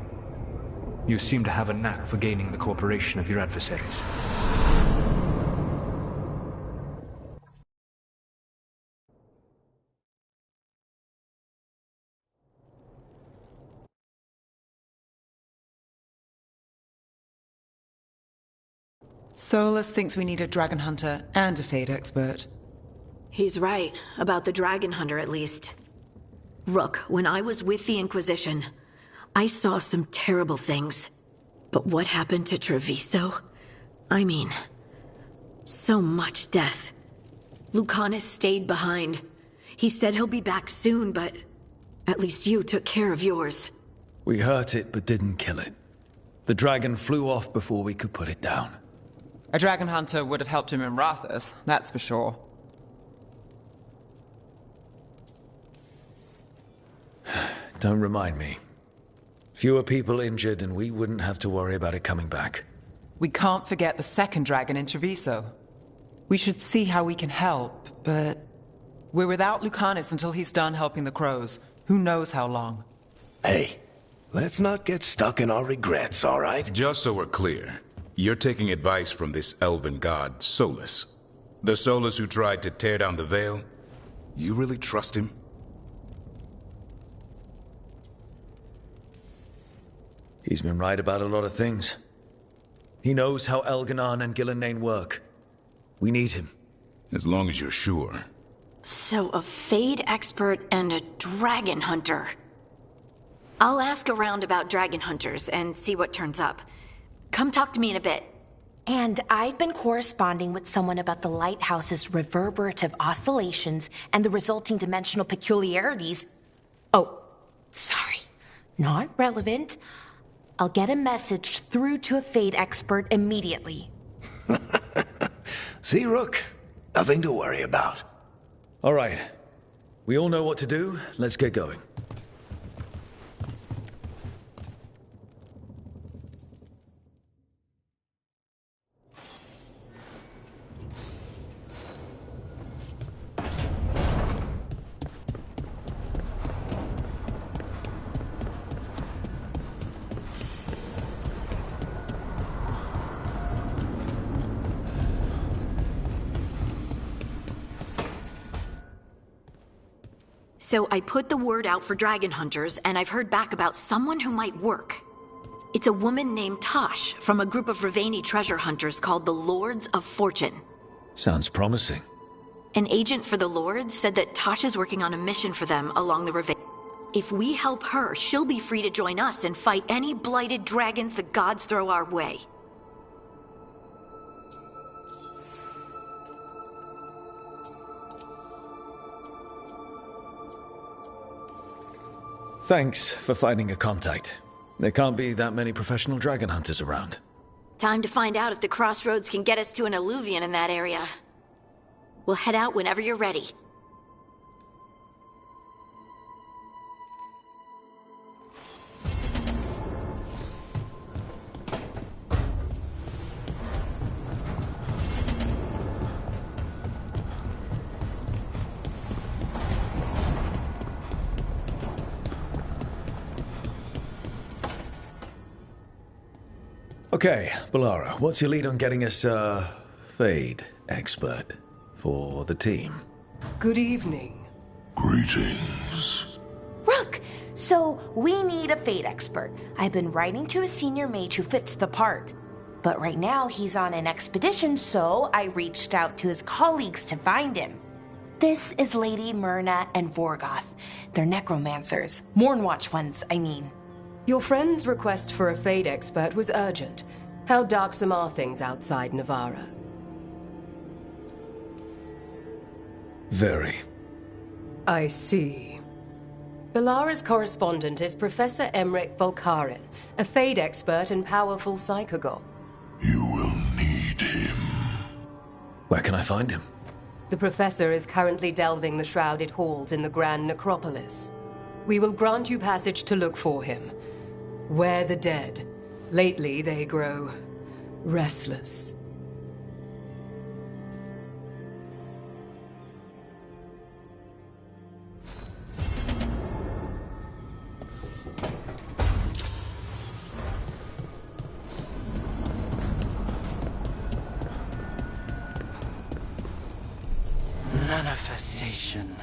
Q: You seem to have a knack for gaining the cooperation of your adversaries.
D: Solus thinks we need a dragon hunter and a Fade expert.
C: He's right, about the dragon hunter at least. Rook, when I was with the Inquisition, I saw some terrible things. But what happened to Treviso? I mean, so much death. Lucanus stayed behind. He said he'll be back soon, but at least you took care of yours.
B: We hurt it, but didn't kill it. The dragon flew off before we could put it down.
D: A dragon hunter would have helped him in Rathus, that's for sure.
B: Don't remind me. Fewer people injured and we wouldn't have to worry about it coming back.
D: We can't forget the second dragon in Treviso. We should see how we can help, but we're without Lucanus until he's done helping the crows. Who knows how long?
A: Hey, let's not get stuck in our regrets, all right?
H: Just so we're clear, you're taking advice from this elven god, Solus. The Solus who tried to tear down the Veil? You really trust him?
B: He's been right about a lot of things. He knows how Elganon and Gillenane work. We need him.
H: As long as you're sure.
C: So a Fade expert and a dragon hunter. I'll ask around about dragon hunters and see what turns up. Come talk to me in a bit.
L: And I've been corresponding with someone about the lighthouse's reverberative oscillations and the resulting dimensional peculiarities. Oh, sorry. Not relevant. I'll get a message through to a Fade expert immediately.
A: See, Rook? Nothing to worry about.
B: All right. We all know what to do. Let's get going.
C: So I put the word out for dragon hunters, and I've heard back about someone who might work. It's a woman named Tosh from a group of Ravani treasure hunters called the Lords of Fortune.
B: Sounds promising.
C: An agent for the Lords said that Tosh is working on a mission for them along the Ravani. If we help her, she'll be free to join us and fight any blighted dragons the gods throw our way.
B: Thanks for finding a contact. There can't be that many professional dragon hunters around.
C: Time to find out if the crossroads can get us to an Illuvian in that area. We'll head out whenever you're ready.
B: Okay, Balara, what's your lead on getting us a Fade expert for the team?
R: Good evening.
H: Greetings.
L: Rook! So, we need a Fate expert. I've been writing to a senior mage who fits the part. But right now, he's on an expedition, so I reached out to his colleagues to find him. This is Lady Myrna and Vorgoth. They're necromancers. Mournwatch ones, I mean.
R: Your friend's request for a Fade expert was urgent. How darksome are things outside Navarra?
B: Very.
R: I see. Balara's correspondent is Professor Emmerich Volkaren, a Fade expert and powerful psychogol.
H: You will need him.
B: Where can I find him?
R: The professor is currently delving the shrouded halls in the Grand Necropolis. We will grant you passage to look for him. Where the dead. Lately, they grow restless.
K: Manifestation.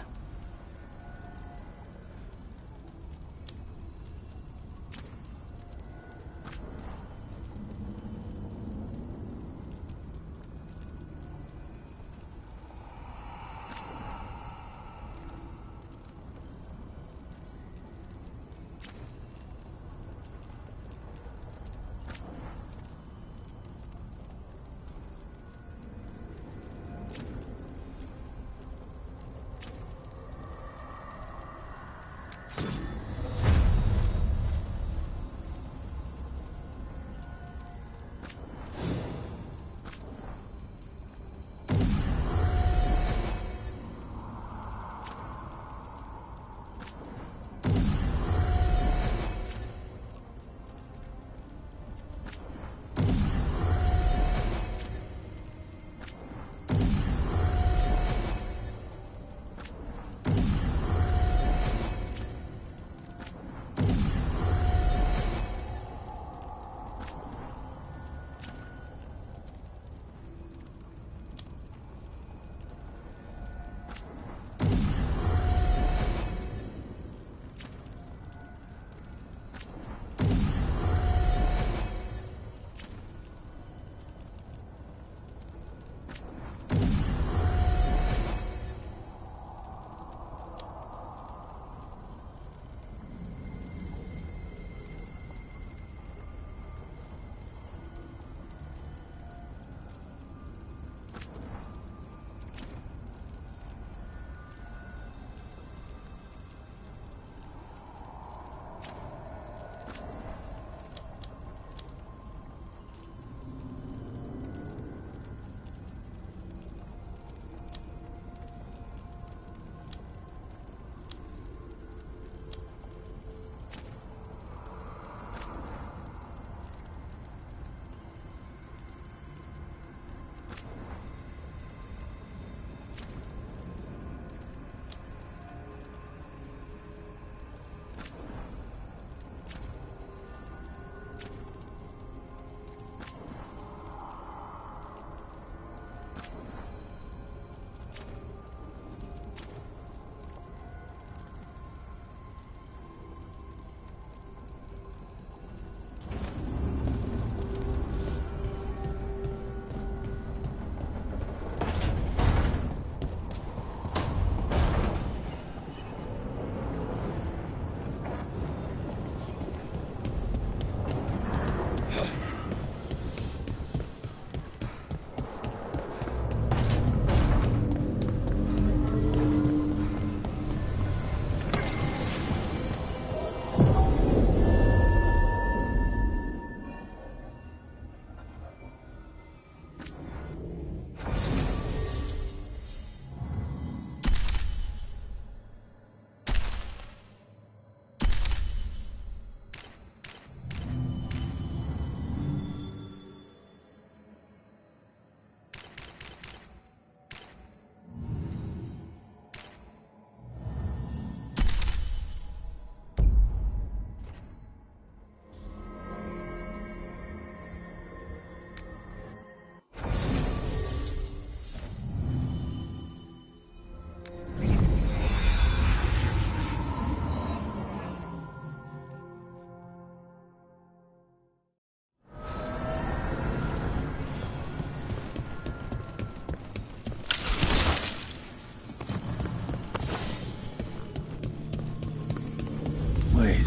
B: Wait.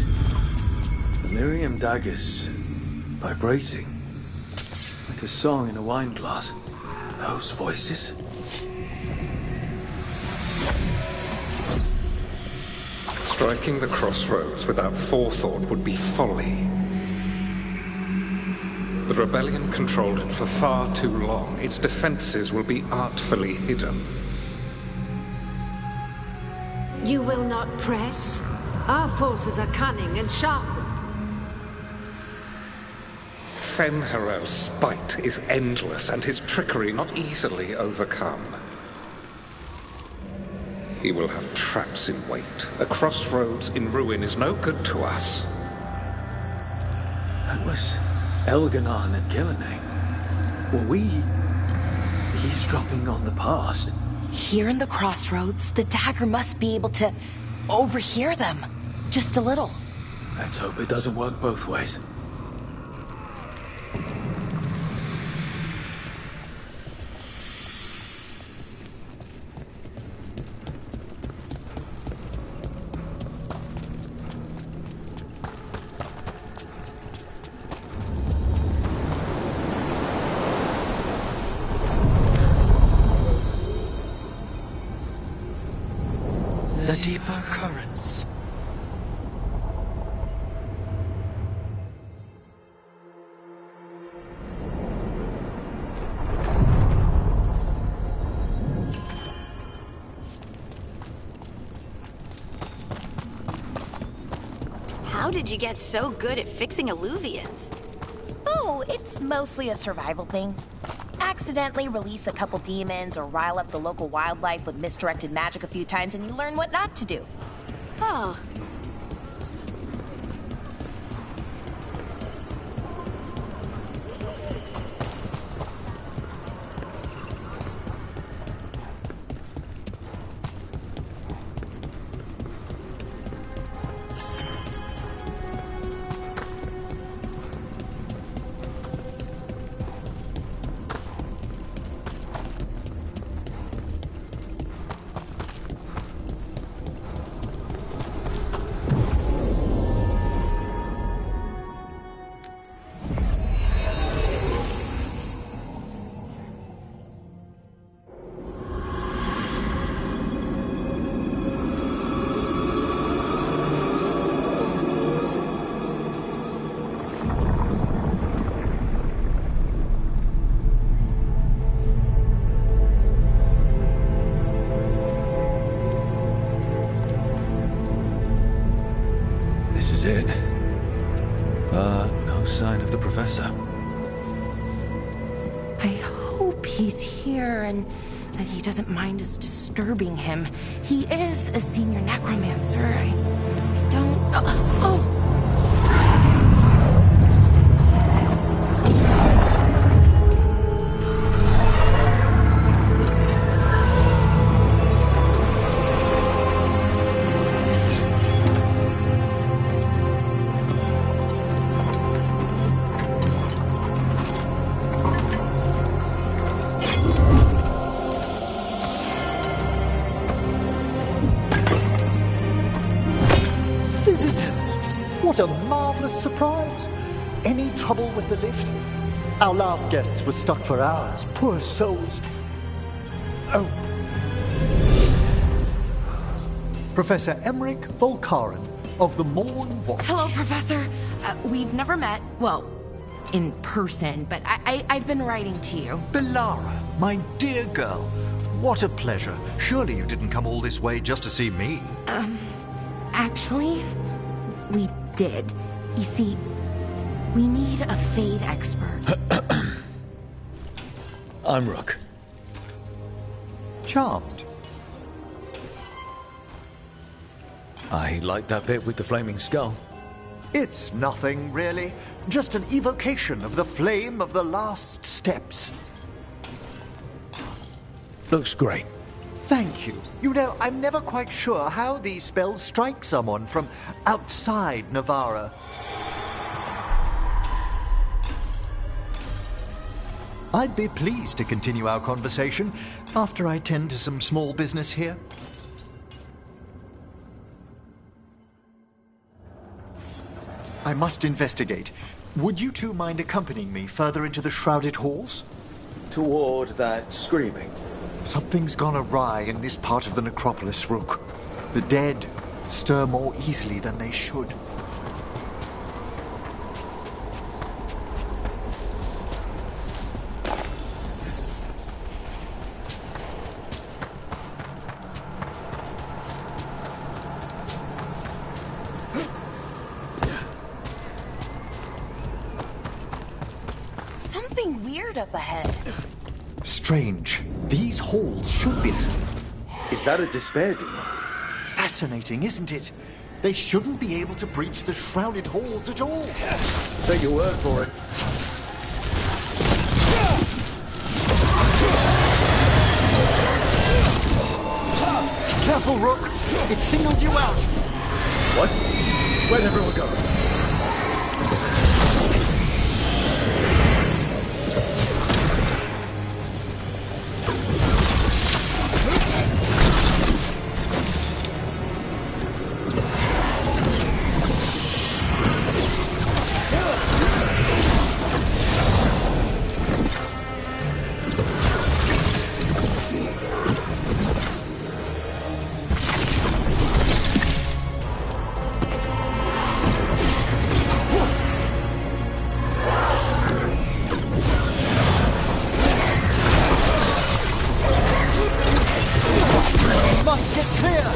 B: Lyrium daggers vibrating. Like a song in a wine glass. Those voices?
S: Striking the crossroads without forethought would be folly. The rebellion controlled it for far too long. Its defenses will be artfully hidden.
T: You will not press? Our forces are cunning and sharpened.
S: Fen'Harel's spite is endless and his trickery not easily overcome. He will have traps in wait. A crossroads in ruin is no good to us.
B: That was Elganon and Gillenay. Were we eavesdropping on the past?
L: Here in the crossroads, the dagger must be able to overhear them. Just a little.
B: Let's hope it doesn't work both ways.
K: The deeper currents.
C: How did you get so good at fixing alluvians?
L: Oh, it's mostly a survival thing. Accidentally release a couple demons or rile up the local wildlife with misdirected magic a few times and you learn what not to do.
C: Oh.
B: In. But no sign of the professor.
L: I hope he's here and that he doesn't mind us disturbing him. He is a senior necromancer. I don't... Oh!
U: What a marvelous surprise! Any trouble with the lift? Our last guests were stuck for hours. Poor souls. Oh. Professor Emmerich Volkaren of the Morn Watch.
L: Hello, Professor. We've never met. Well, in person, but I've been writing to you.
U: Belara, my dear girl. What a pleasure. Surely you didn't come all this way just to see me.
L: Actually, we did. You see, we need a Fade expert.
B: I'm Rook.
U: Charmed.
B: I like that bit with the flaming skull.
U: It's nothing, really. Just an evocation of the flame of the last steps.
B: Looks great.
U: Thank you. You know, I'm never quite sure how these spells strike someone from outside Navarra. I'd be pleased to continue our conversation after I tend to some small business here. I must investigate. Would you two mind accompanying me further into the shrouded halls?
B: Toward that screaming?
U: Something's gone awry in this part of the necropolis, Rook. The dead stir more easily than they should.
L: Something weird up ahead.
U: Strange. These halls should be...
B: Is that a despair demon?
U: Fascinating, isn't it? They shouldn't be able to breach the shrouded halls at all.
B: Take your word for it.
U: Careful, Rook! It singled you out!
B: What? Where'd everyone go?
U: Must get clear!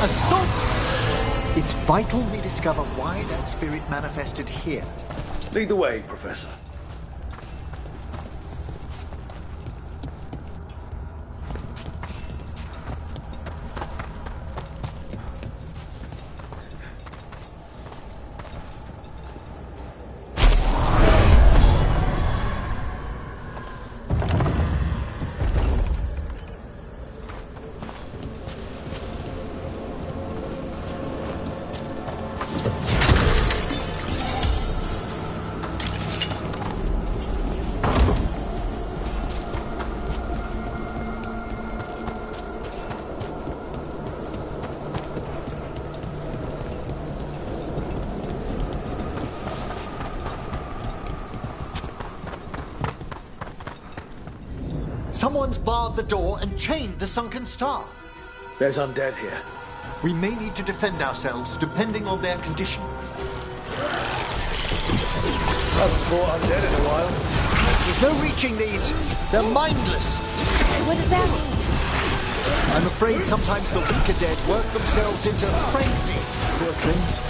U: Assault! It's vital we discover why that spirit manifested here.
B: Lead the way, Professor.
U: Someone's barred the door and chained the sunken star.
B: There's undead here.
U: We may need to defend ourselves depending on their condition.
B: Haven't fought undead in a while.
U: There's no reaching these. They're mindless.
L: What does that mean?
U: I'm afraid sometimes the weaker dead work themselves into frenzies. Poor things.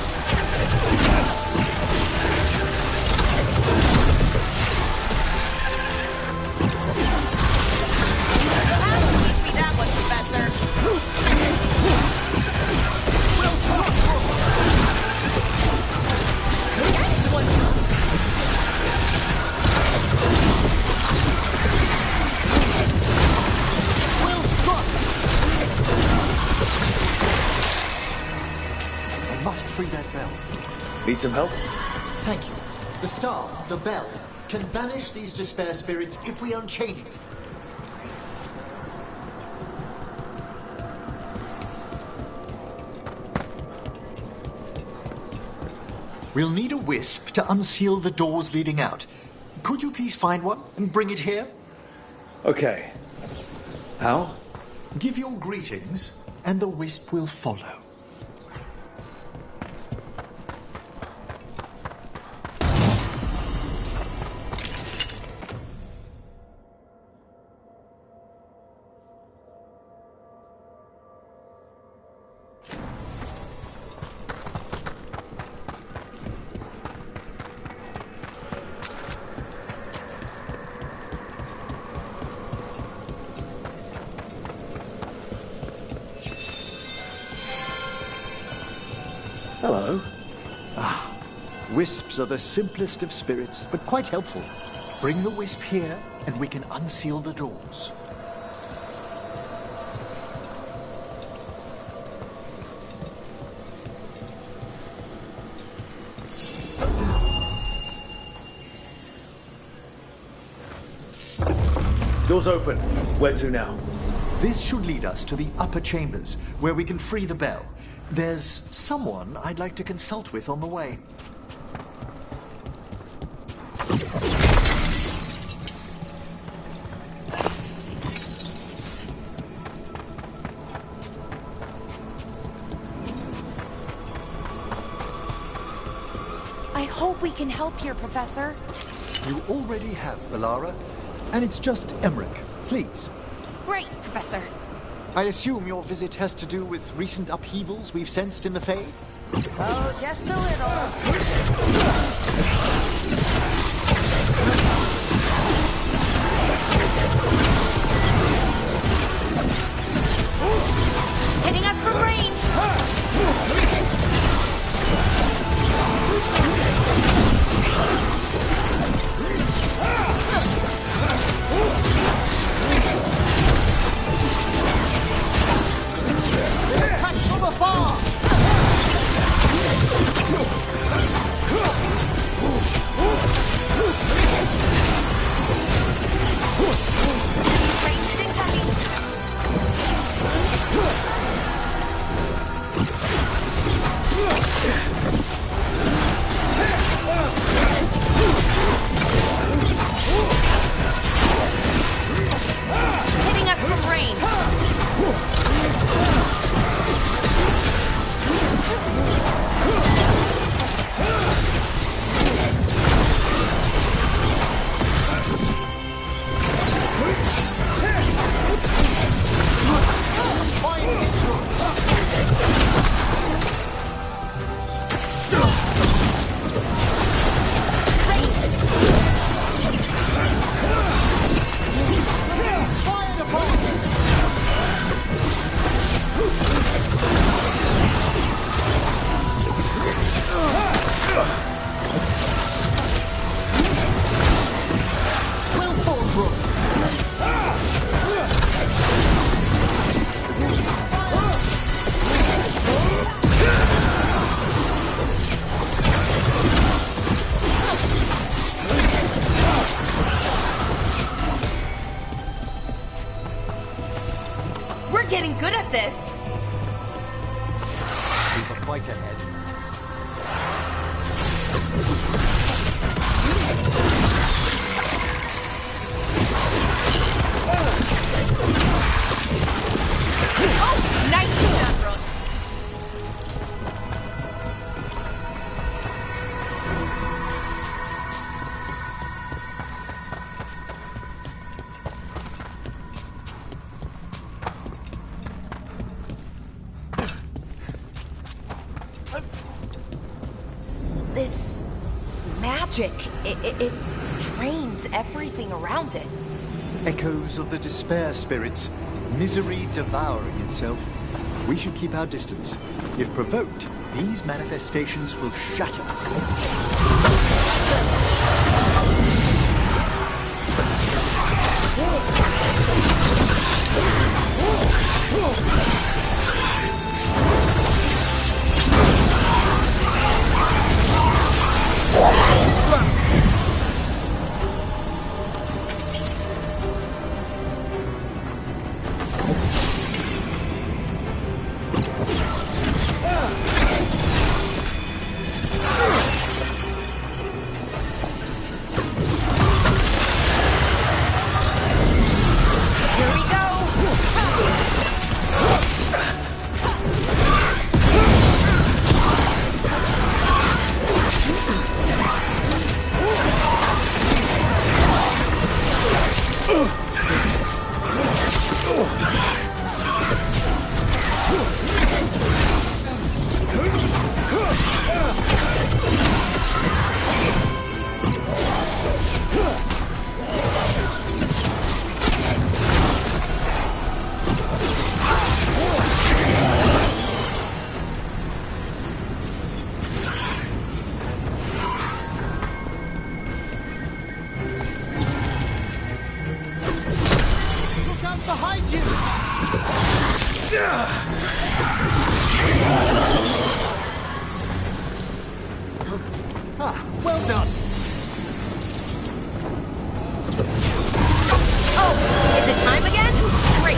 U: Must free that bell.
B: Need some help?
U: Thank you. The star, the bell, can banish these despair spirits if we unchain it. We'll need a wisp to unseal the doors leading out. Could you please find one and bring it here?
B: Okay. How?
U: Give your greetings, and the wisp will follow.
B: Hello.
U: Wisps are the simplest of spirits, but quite helpful. Bring the wisp here, and we can unseal the doors.
B: Doors open. Where to now?
U: This should lead us to the upper chambers, where we can free the bell. There's someone I'd like to consult with on the way.
L: I hope we can help here, Professor.
U: You already have, Alara. And it's just Emmerich. Please.
L: Great, Professor.
U: I assume your visit has to do with recent upheavals we've sensed in the Fade?
L: Oh, just a little. Hitting us from range.
U: Attack from afar!
L: Hitting us from range. We're getting good at this.
U: We've a fight ahead.
L: Oh, nicely done, Brooke. This magic, it drains everything around it.
U: Echoes of the despair spirits, misery devouring itself. We should keep our distance. If provoked, these manifestations will shatter.
L: Here we go.
I: Well done.
F: Oh, is it time again? Great.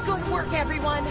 L: Good work, everyone.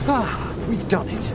U: Ah, we've done it.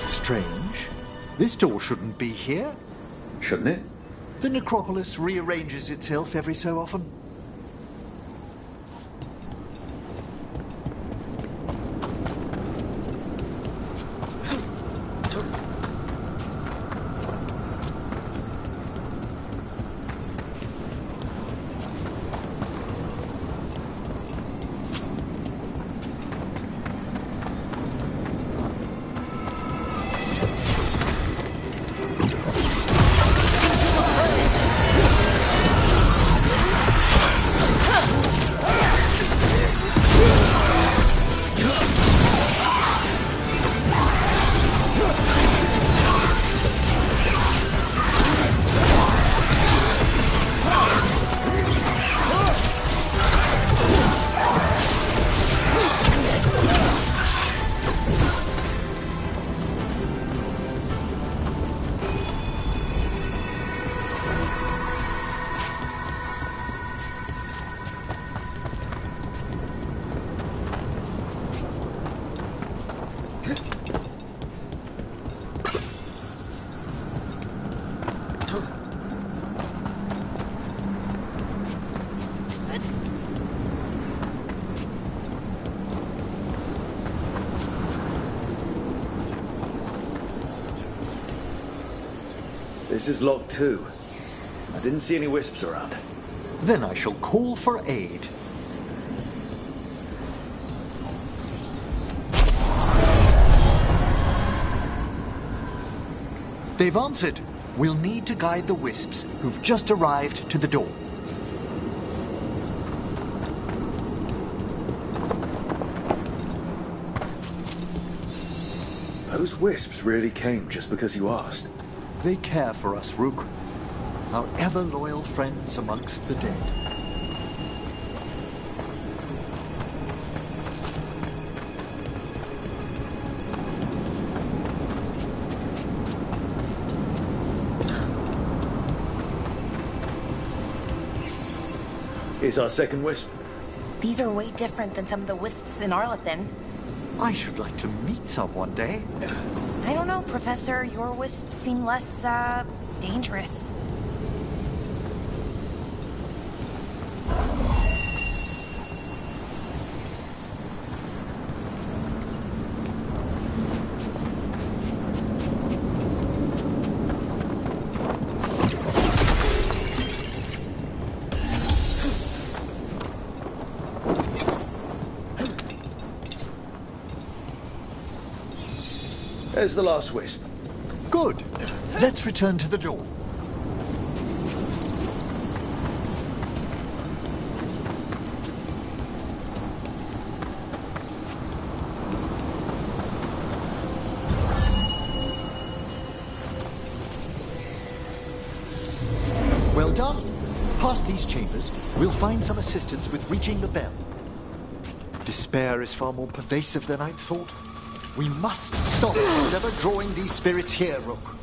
U: Strange. This door shouldn't be here.
B: Shouldn't it?
U: The necropolis rearranges itself every so often.
B: This is locked too. I didn't see any wisps around.
U: Then I shall call for aid. They've answered. We'll need to guide the wisps who've just arrived to the door.
B: Those wisps really came just because you asked.
U: They care for us, Rook. Our ever-loyal friends amongst the dead.
B: Here's our second wisp.
L: These are way different than some of the wisps in Arlethan.
U: I should like to meet some one day.
L: I don't know, Professor. Your wisps seem less, dangerous.
B: There's the last wisp.
U: Good. Let's return to the door. Well done. Past these chambers, we'll find some assistance with reaching the bell. Despair is far more pervasive than I'd thought. We must stop who's ever drawing these spirits here, Rook.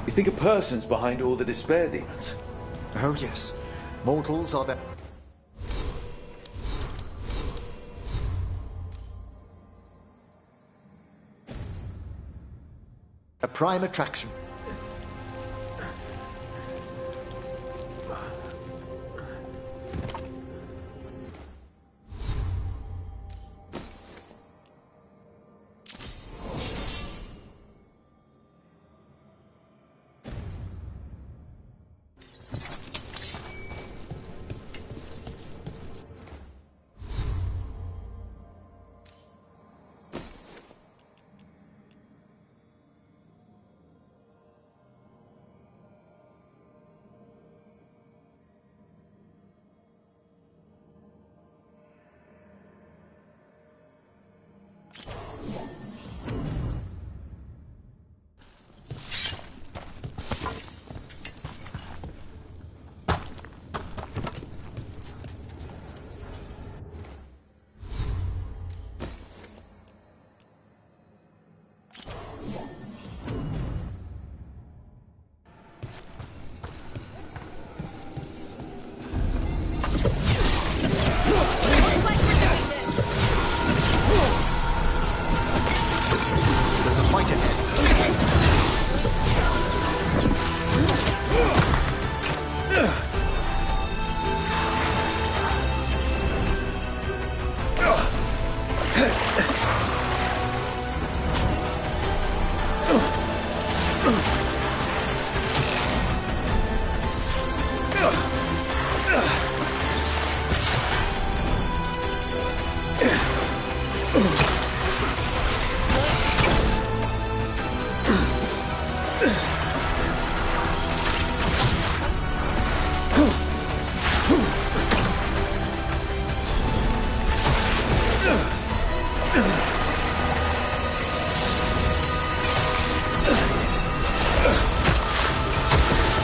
B: You think a person's behind all the despair demons?
U: Oh yes. Mortals are the... a prime attraction.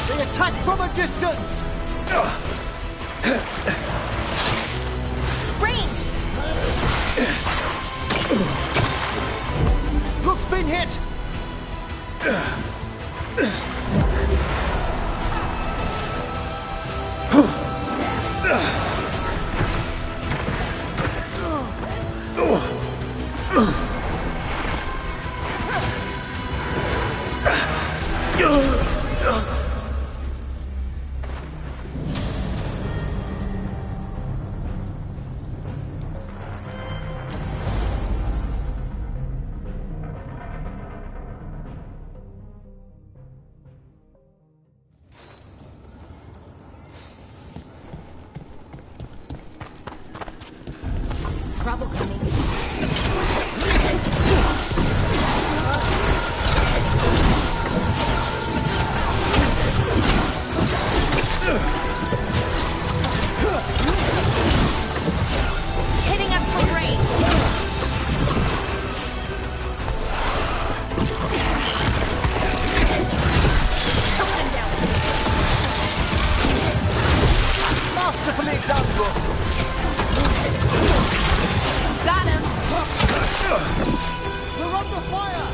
U: They attack from a distance!
L: Ranged!
U: Rook's been hit!
L: Trouble coming. Hitting us from range.
U: Masterfully done, Rook!
L: Got him!
U: We're under fire!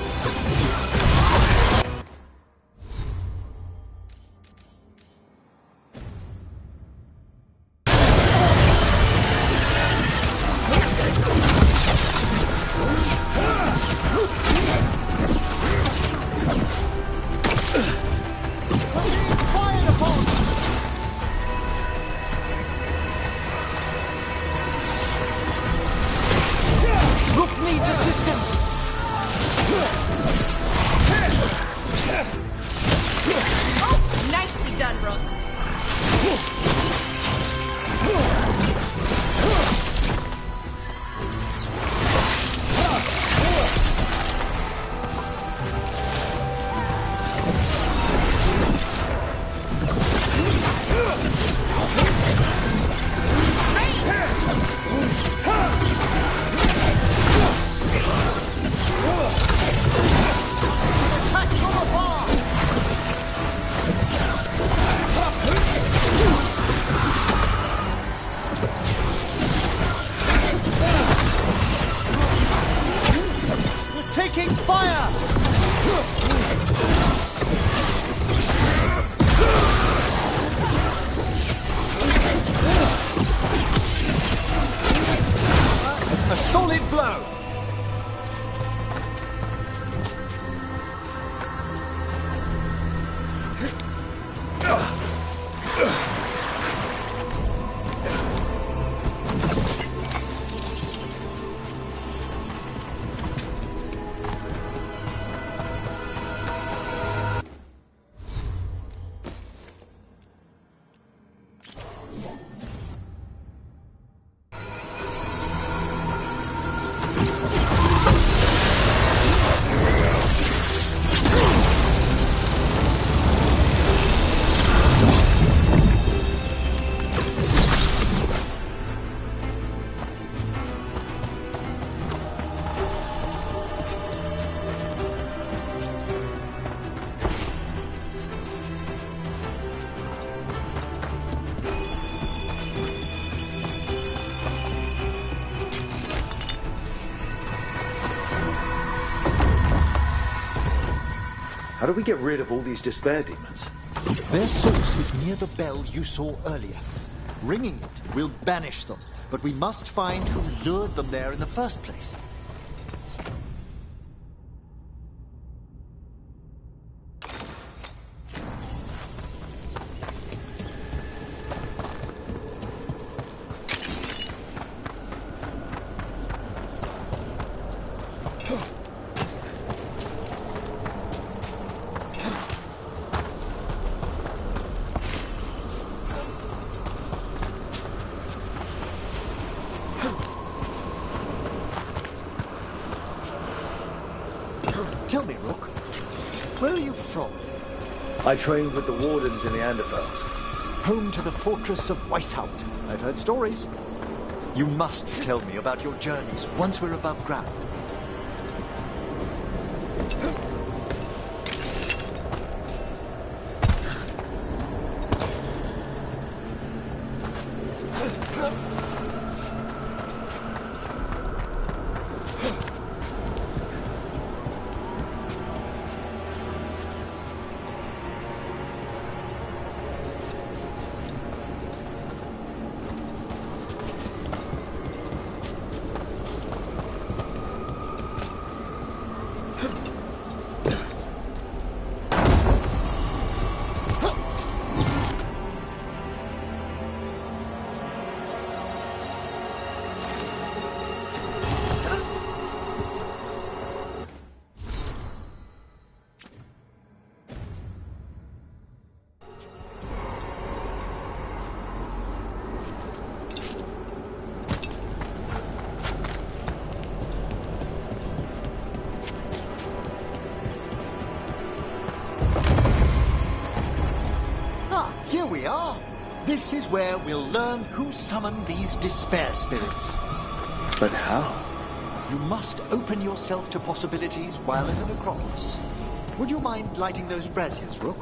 U: Fired upon! Rook needs assistance!
L: Oh, nicely done, Rook.
U: Attack from afar! We're taking fire! blow!
B: How do we get rid of all these despair demons?
U: Their source is near the bell you saw earlier. Ringing it will banish them, but we must find who lured them there in the first place. Tell me, Rook, where are you from?
B: I trained with the wardens in the Anderfels.
U: Home to the fortress of Weishaupt. I've heard stories. You must tell me about your journeys once we're above ground. Here we are. This is where we'll learn who summoned these despair spirits.
B: But how?
U: You must open yourself to possibilities while in the necropolis. Would you mind lighting those braziers, Rook?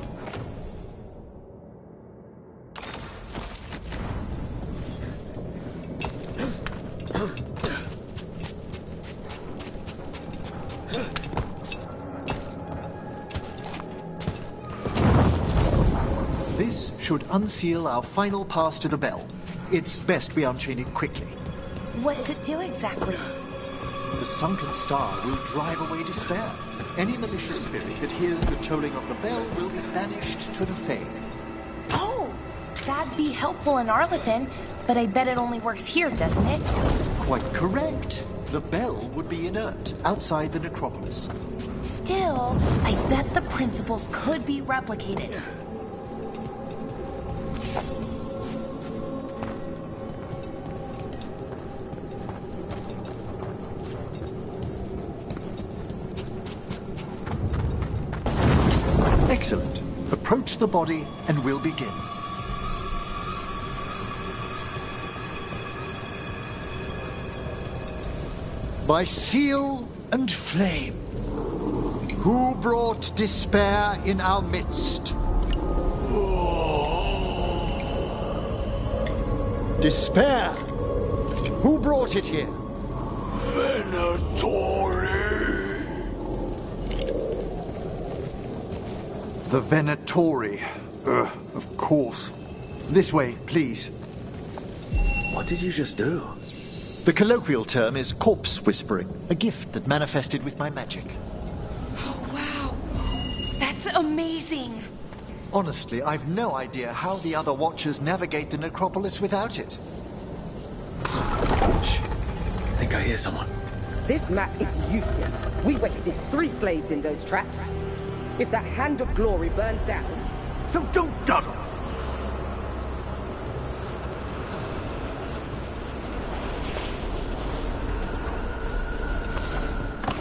U: This should unseal our final pass to the bell. It's best we unchain it quickly.
L: What's it do exactly?
U: The sunken star will drive away despair. Any malicious spirit that hears the tolling of the bell will be banished to the Fae.
L: Oh, that'd be helpful in Arlethan, but I bet it only works here, doesn't it?
U: Quite correct. The bell would be inert outside the necropolis.
L: Still, I bet the principles could be replicated.
U: Excellent. Approach the body and we'll begin. By seal and flame, who brought despair in our midst? Despair! Who brought it here?
A: Venatori!
U: The Venatori. Of course. This way, please.
B: What did you just do?
U: The colloquial term is corpse whispering, a gift that manifested with my magic.
L: Oh, wow. That's amazing.
U: Honestly, I've no idea how the other Watchers navigate the necropolis without it.
B: Shh. I think I hear someone.
E: This map is useless. We wasted 3 slaves in those traps. If that Hand of Glory burns down...
M: So don't dawdle!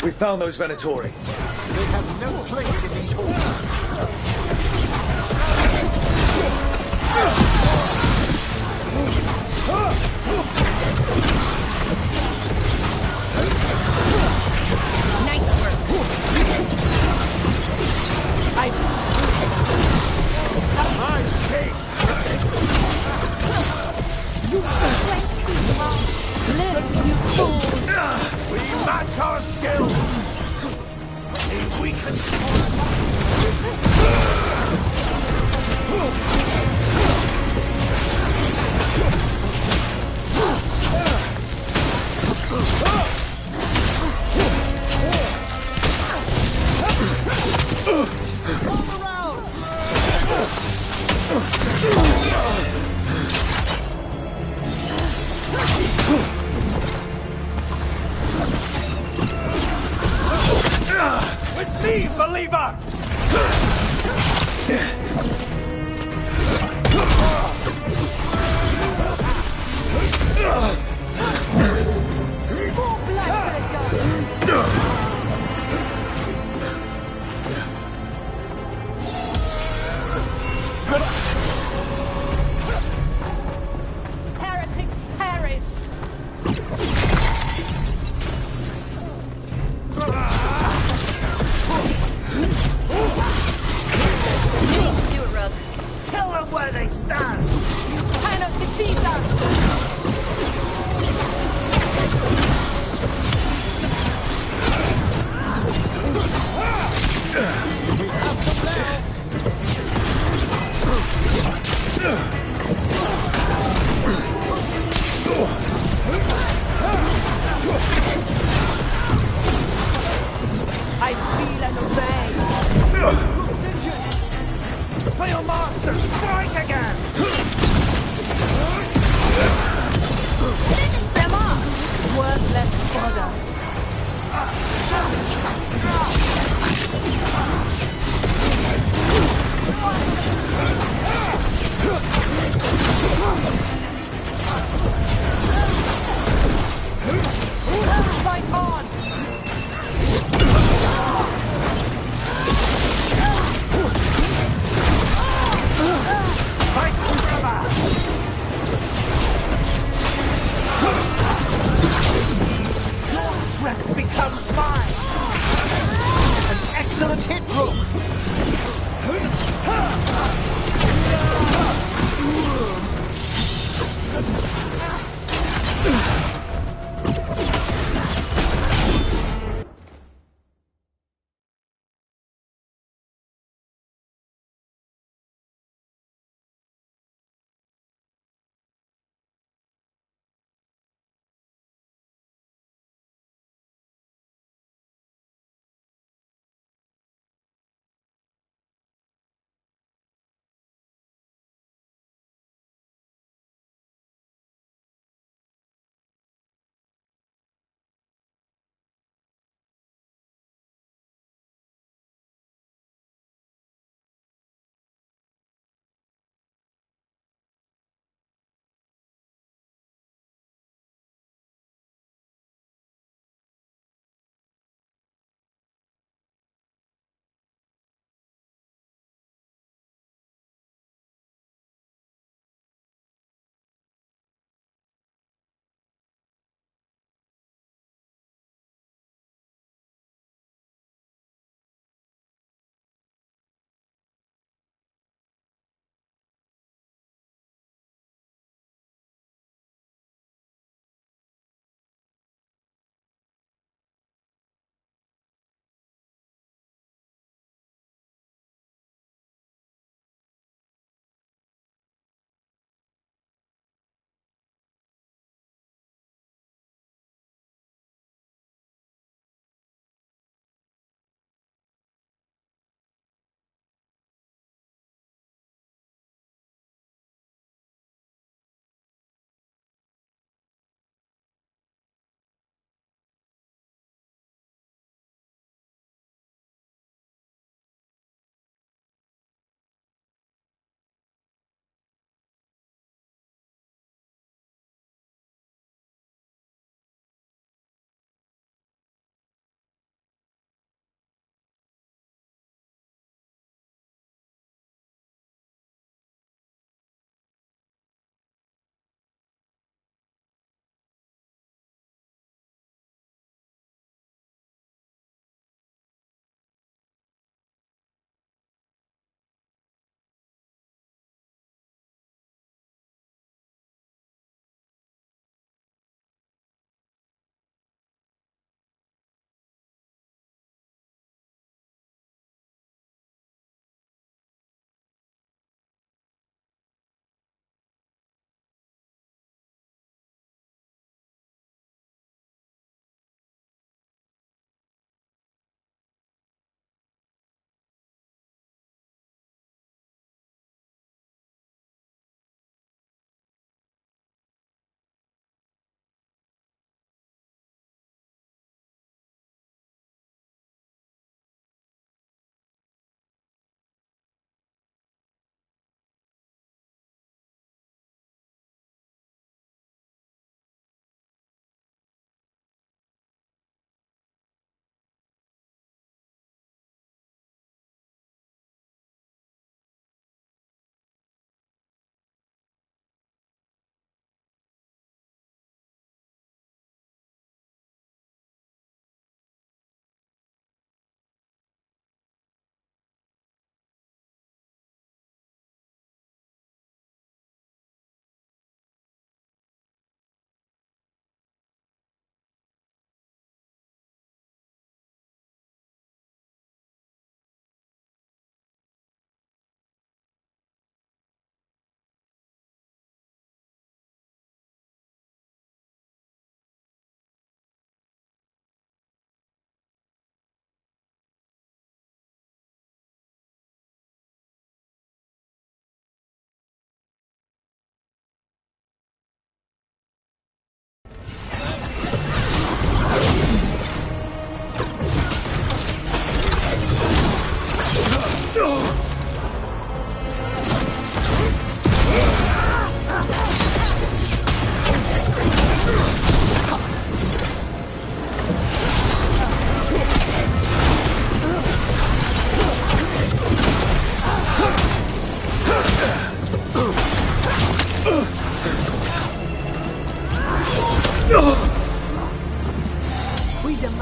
B: We found those Venatori.
U: They have no place in these halls.
F: Nice work.
M: We match our skills! If we can... With me, believer!
E: Heretics perish!
F: Do it, Rook.
M: Kill them where they stand!
E: Hand of the cheetah!
M: I feel and obey! Fail Master, strike again!
E: Finish them off! Worthless fodder! Fight on!
M: Fight forever! Your stress becomes mine!
U: An excellent hit, Rook!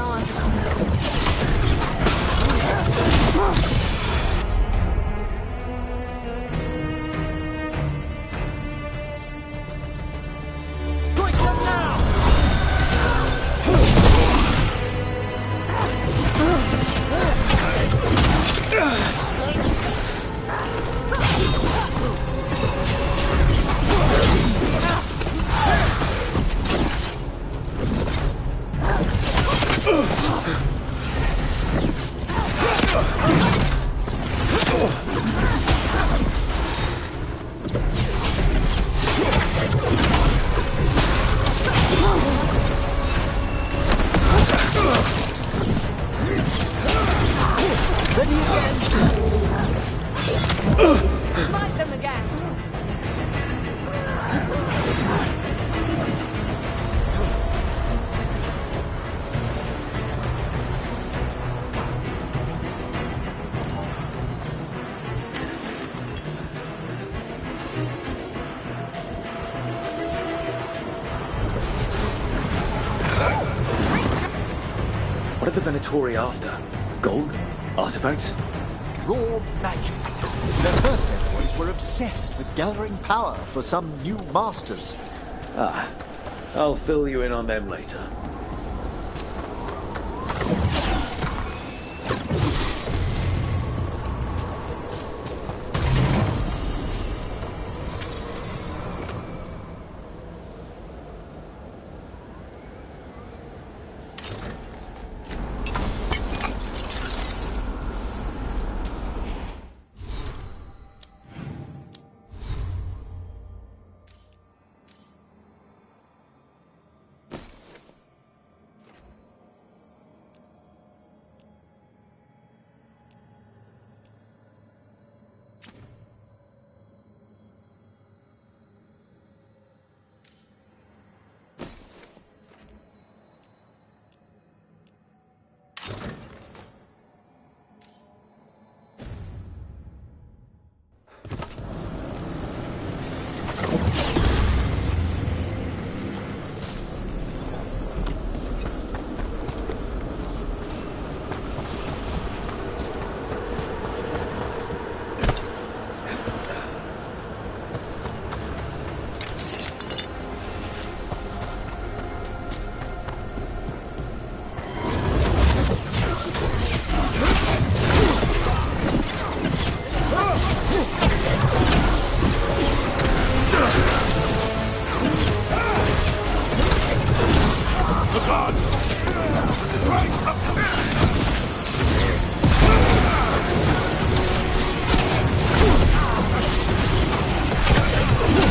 T: on.
G: Light them again.
B: What are the Venatori after? Gold? Artifacts?
U: Raw magic. Their first envoys were obsessed with gathering power for some new masters.
B: Ah, I'll fill you in on them later.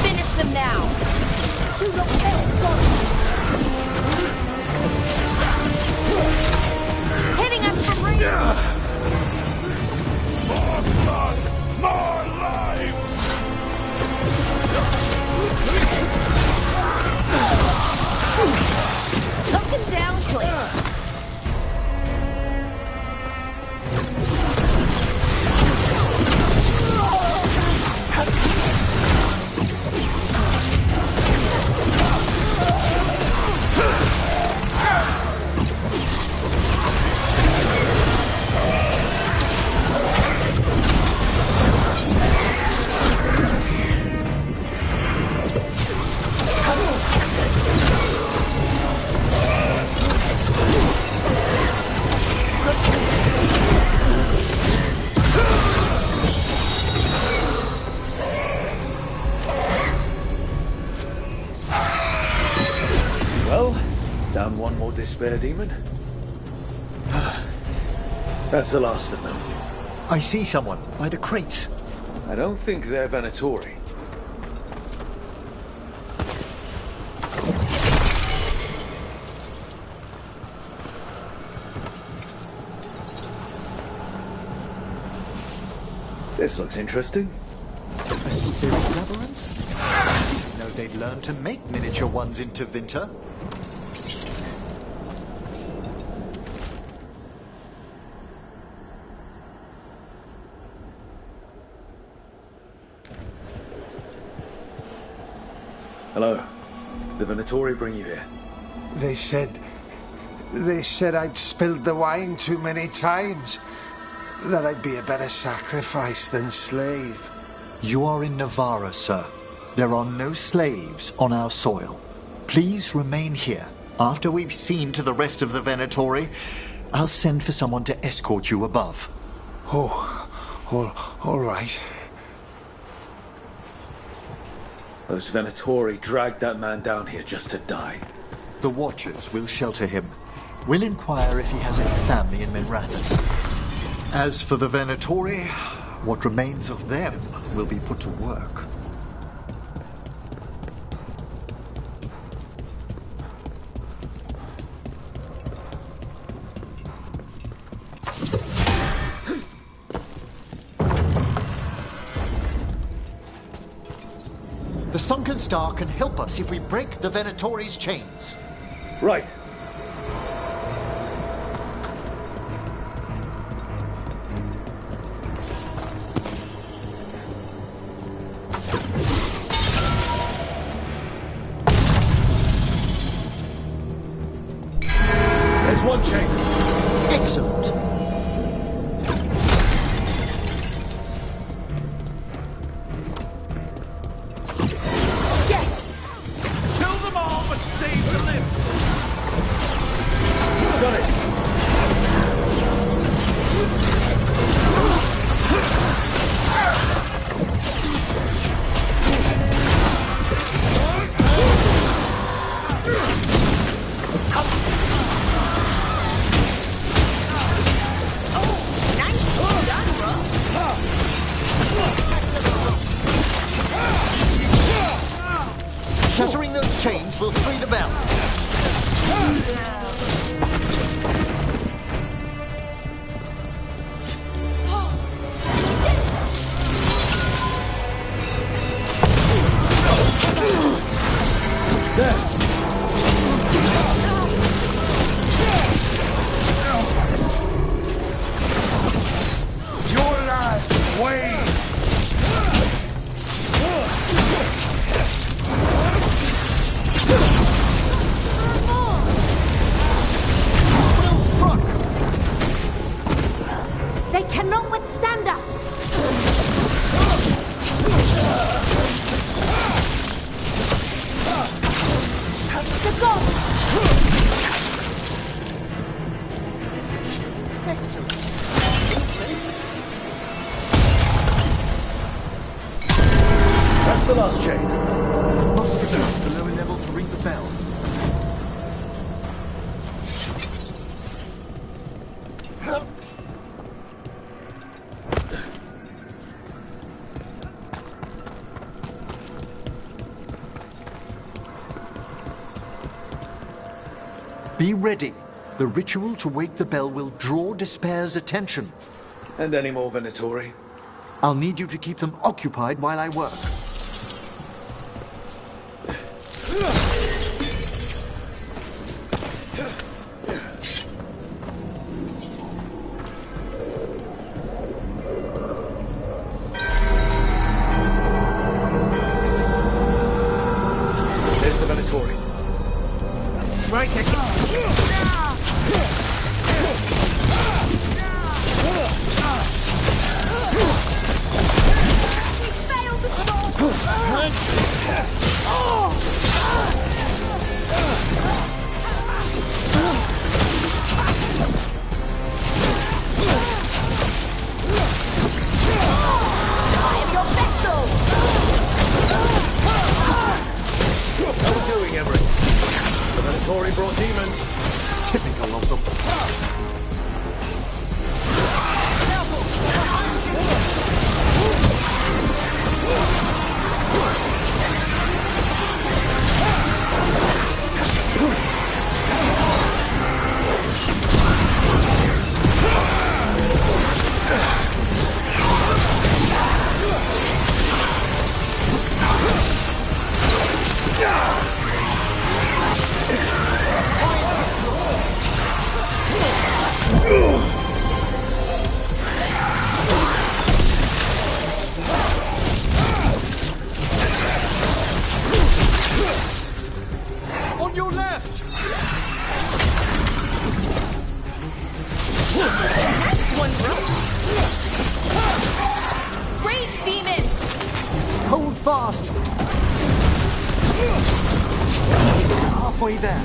L: Finish them now! Hitting us from range!
M: More blood! More lives!
L: Took him down clean!
B: Well, down one more despair demon. That's the last of them.
U: I see someone by the crates.
B: I don't think they're Venatori. This looks interesting.
U: A spirit labyrinth? I didn't know they'd learned to make miniature ones in Tevinter.
B: Hello. Did the Venatori bring you here?
U: They said
N: They said I'd spilled the wine too many times. That I'd be a better sacrifice than slave.
U: You are in Navarra, sir. There are no slaves on our soil. Please remain here. After we've seen to the rest of the Venatori, I'll send for someone to escort you above.
N: All right.
B: Those Venatori dragged that man down here just to die.
U: The Watchers will shelter him. We'll inquire if he has any family in Minrathous. As for the Venatori, what remains of them will be put to work. The Sunken Star can help us if we break the Venatori's chains.
B: Right. There's one chain.
U: Excellent. Shattering those chains will free the bell.
M: Your life, Wayne!
T: They cannot withstand us! The gods!
B: That's the last chain.
U: Must have reached the lower level to ring the bell. Be ready. The ritual to wake the bell will draw Despair's attention.
B: And any more Venatori?
U: I'll need you to keep them occupied while I work.
B: There's the Venatori.
M: Right
B: How are we doing, Emery? The Venatori brought demons.
U: Typical of them. On your left!
F: one rope. Rage demon!
U: Hold fast! Halfway there.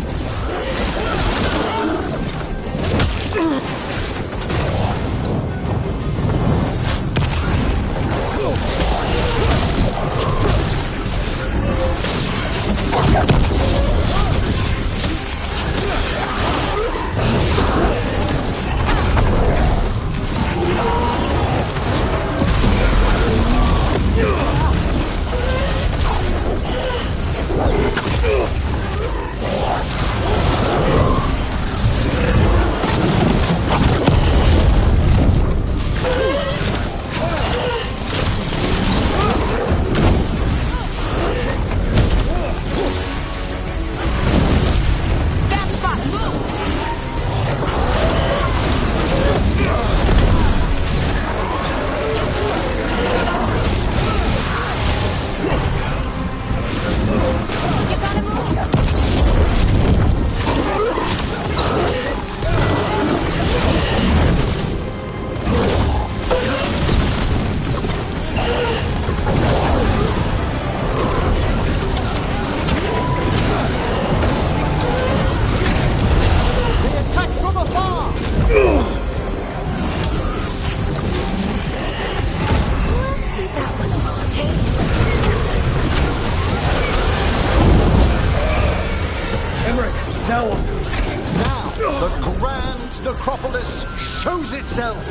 U: Shows itself!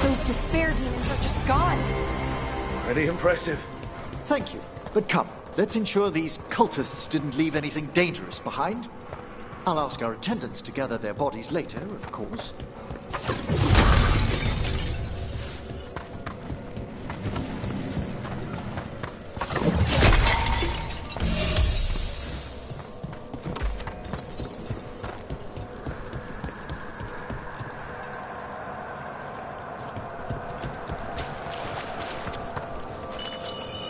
F: Those despair demons are just gone.
B: Pretty impressive.
U: Thank you. But come, let's ensure these cultists didn't leave anything dangerous behind. I'll ask our attendants to gather their bodies later, of course.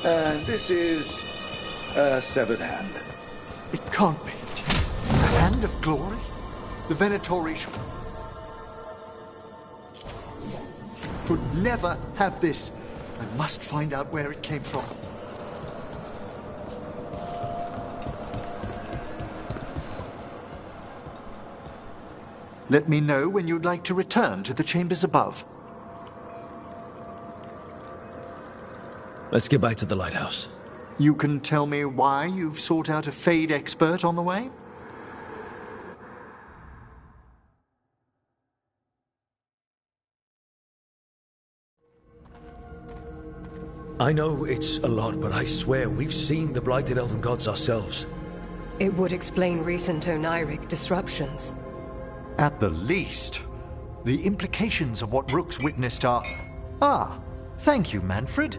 B: And this is a severed hand.
U: It can't be. The Hand of Glory? The Venatori could never have this. I must find out where it came from. Let me know when you'd like to return to the chambers above.
B: Let's get back to the lighthouse.
U: You can tell me why you've sought out a Fade expert on the way?
B: I know it's a lot, but I swear we've seen the blighted elven gods ourselves.
R: It would explain recent Oniric disruptions.
U: At the least. The implications of what Rook's witnessed are... Ah, thank you, Manfred.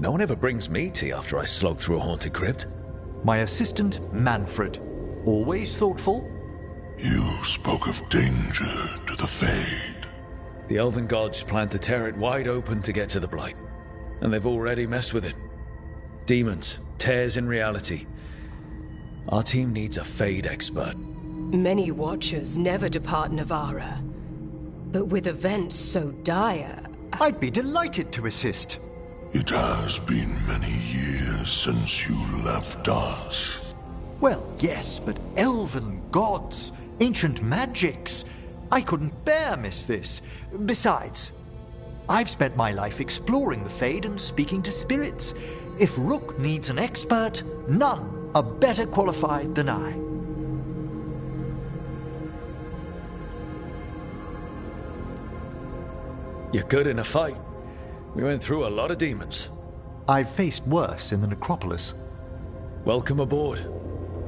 B: No one ever brings me tea after I slog through a haunted crypt.
U: My assistant, Manfred. Always thoughtful.
O: You spoke of danger to the Fade.
B: The elven gods plan to tear it wide open to get to the Blight. And they've already messed with it. Demons, tears in reality. Our team needs a Fade expert.
R: Many Watchers never depart Navarra. But with events so dire...
U: I'd be delighted to assist.
O: It has been many years since you left us.
U: Well, yes, but elven gods, Ancient magics. I couldn't bear miss this. Besides, I've spent my life exploring the Fade and speaking to spirits. If Rook needs an expert, none are better qualified than I.
B: You're good in a fight. We went through a lot of demons.
U: I've faced worse in the necropolis.
B: Welcome aboard.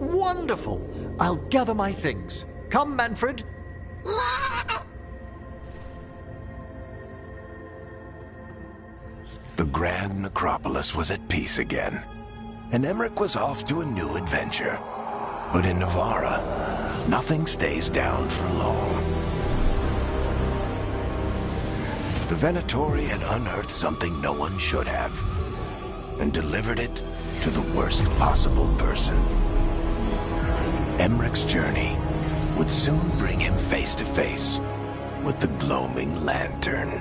U: Wonderful! I'll gather my things. Come, Manfred.
A: The Grand Necropolis was at peace again, and Emmerich was off to a new adventure. But in Navarra, nothing stays down for long. The Venatori had unearthed something no one should have, and delivered it to the worst possible person. Emmerich's journey would soon bring him face to face with the gloaming lantern.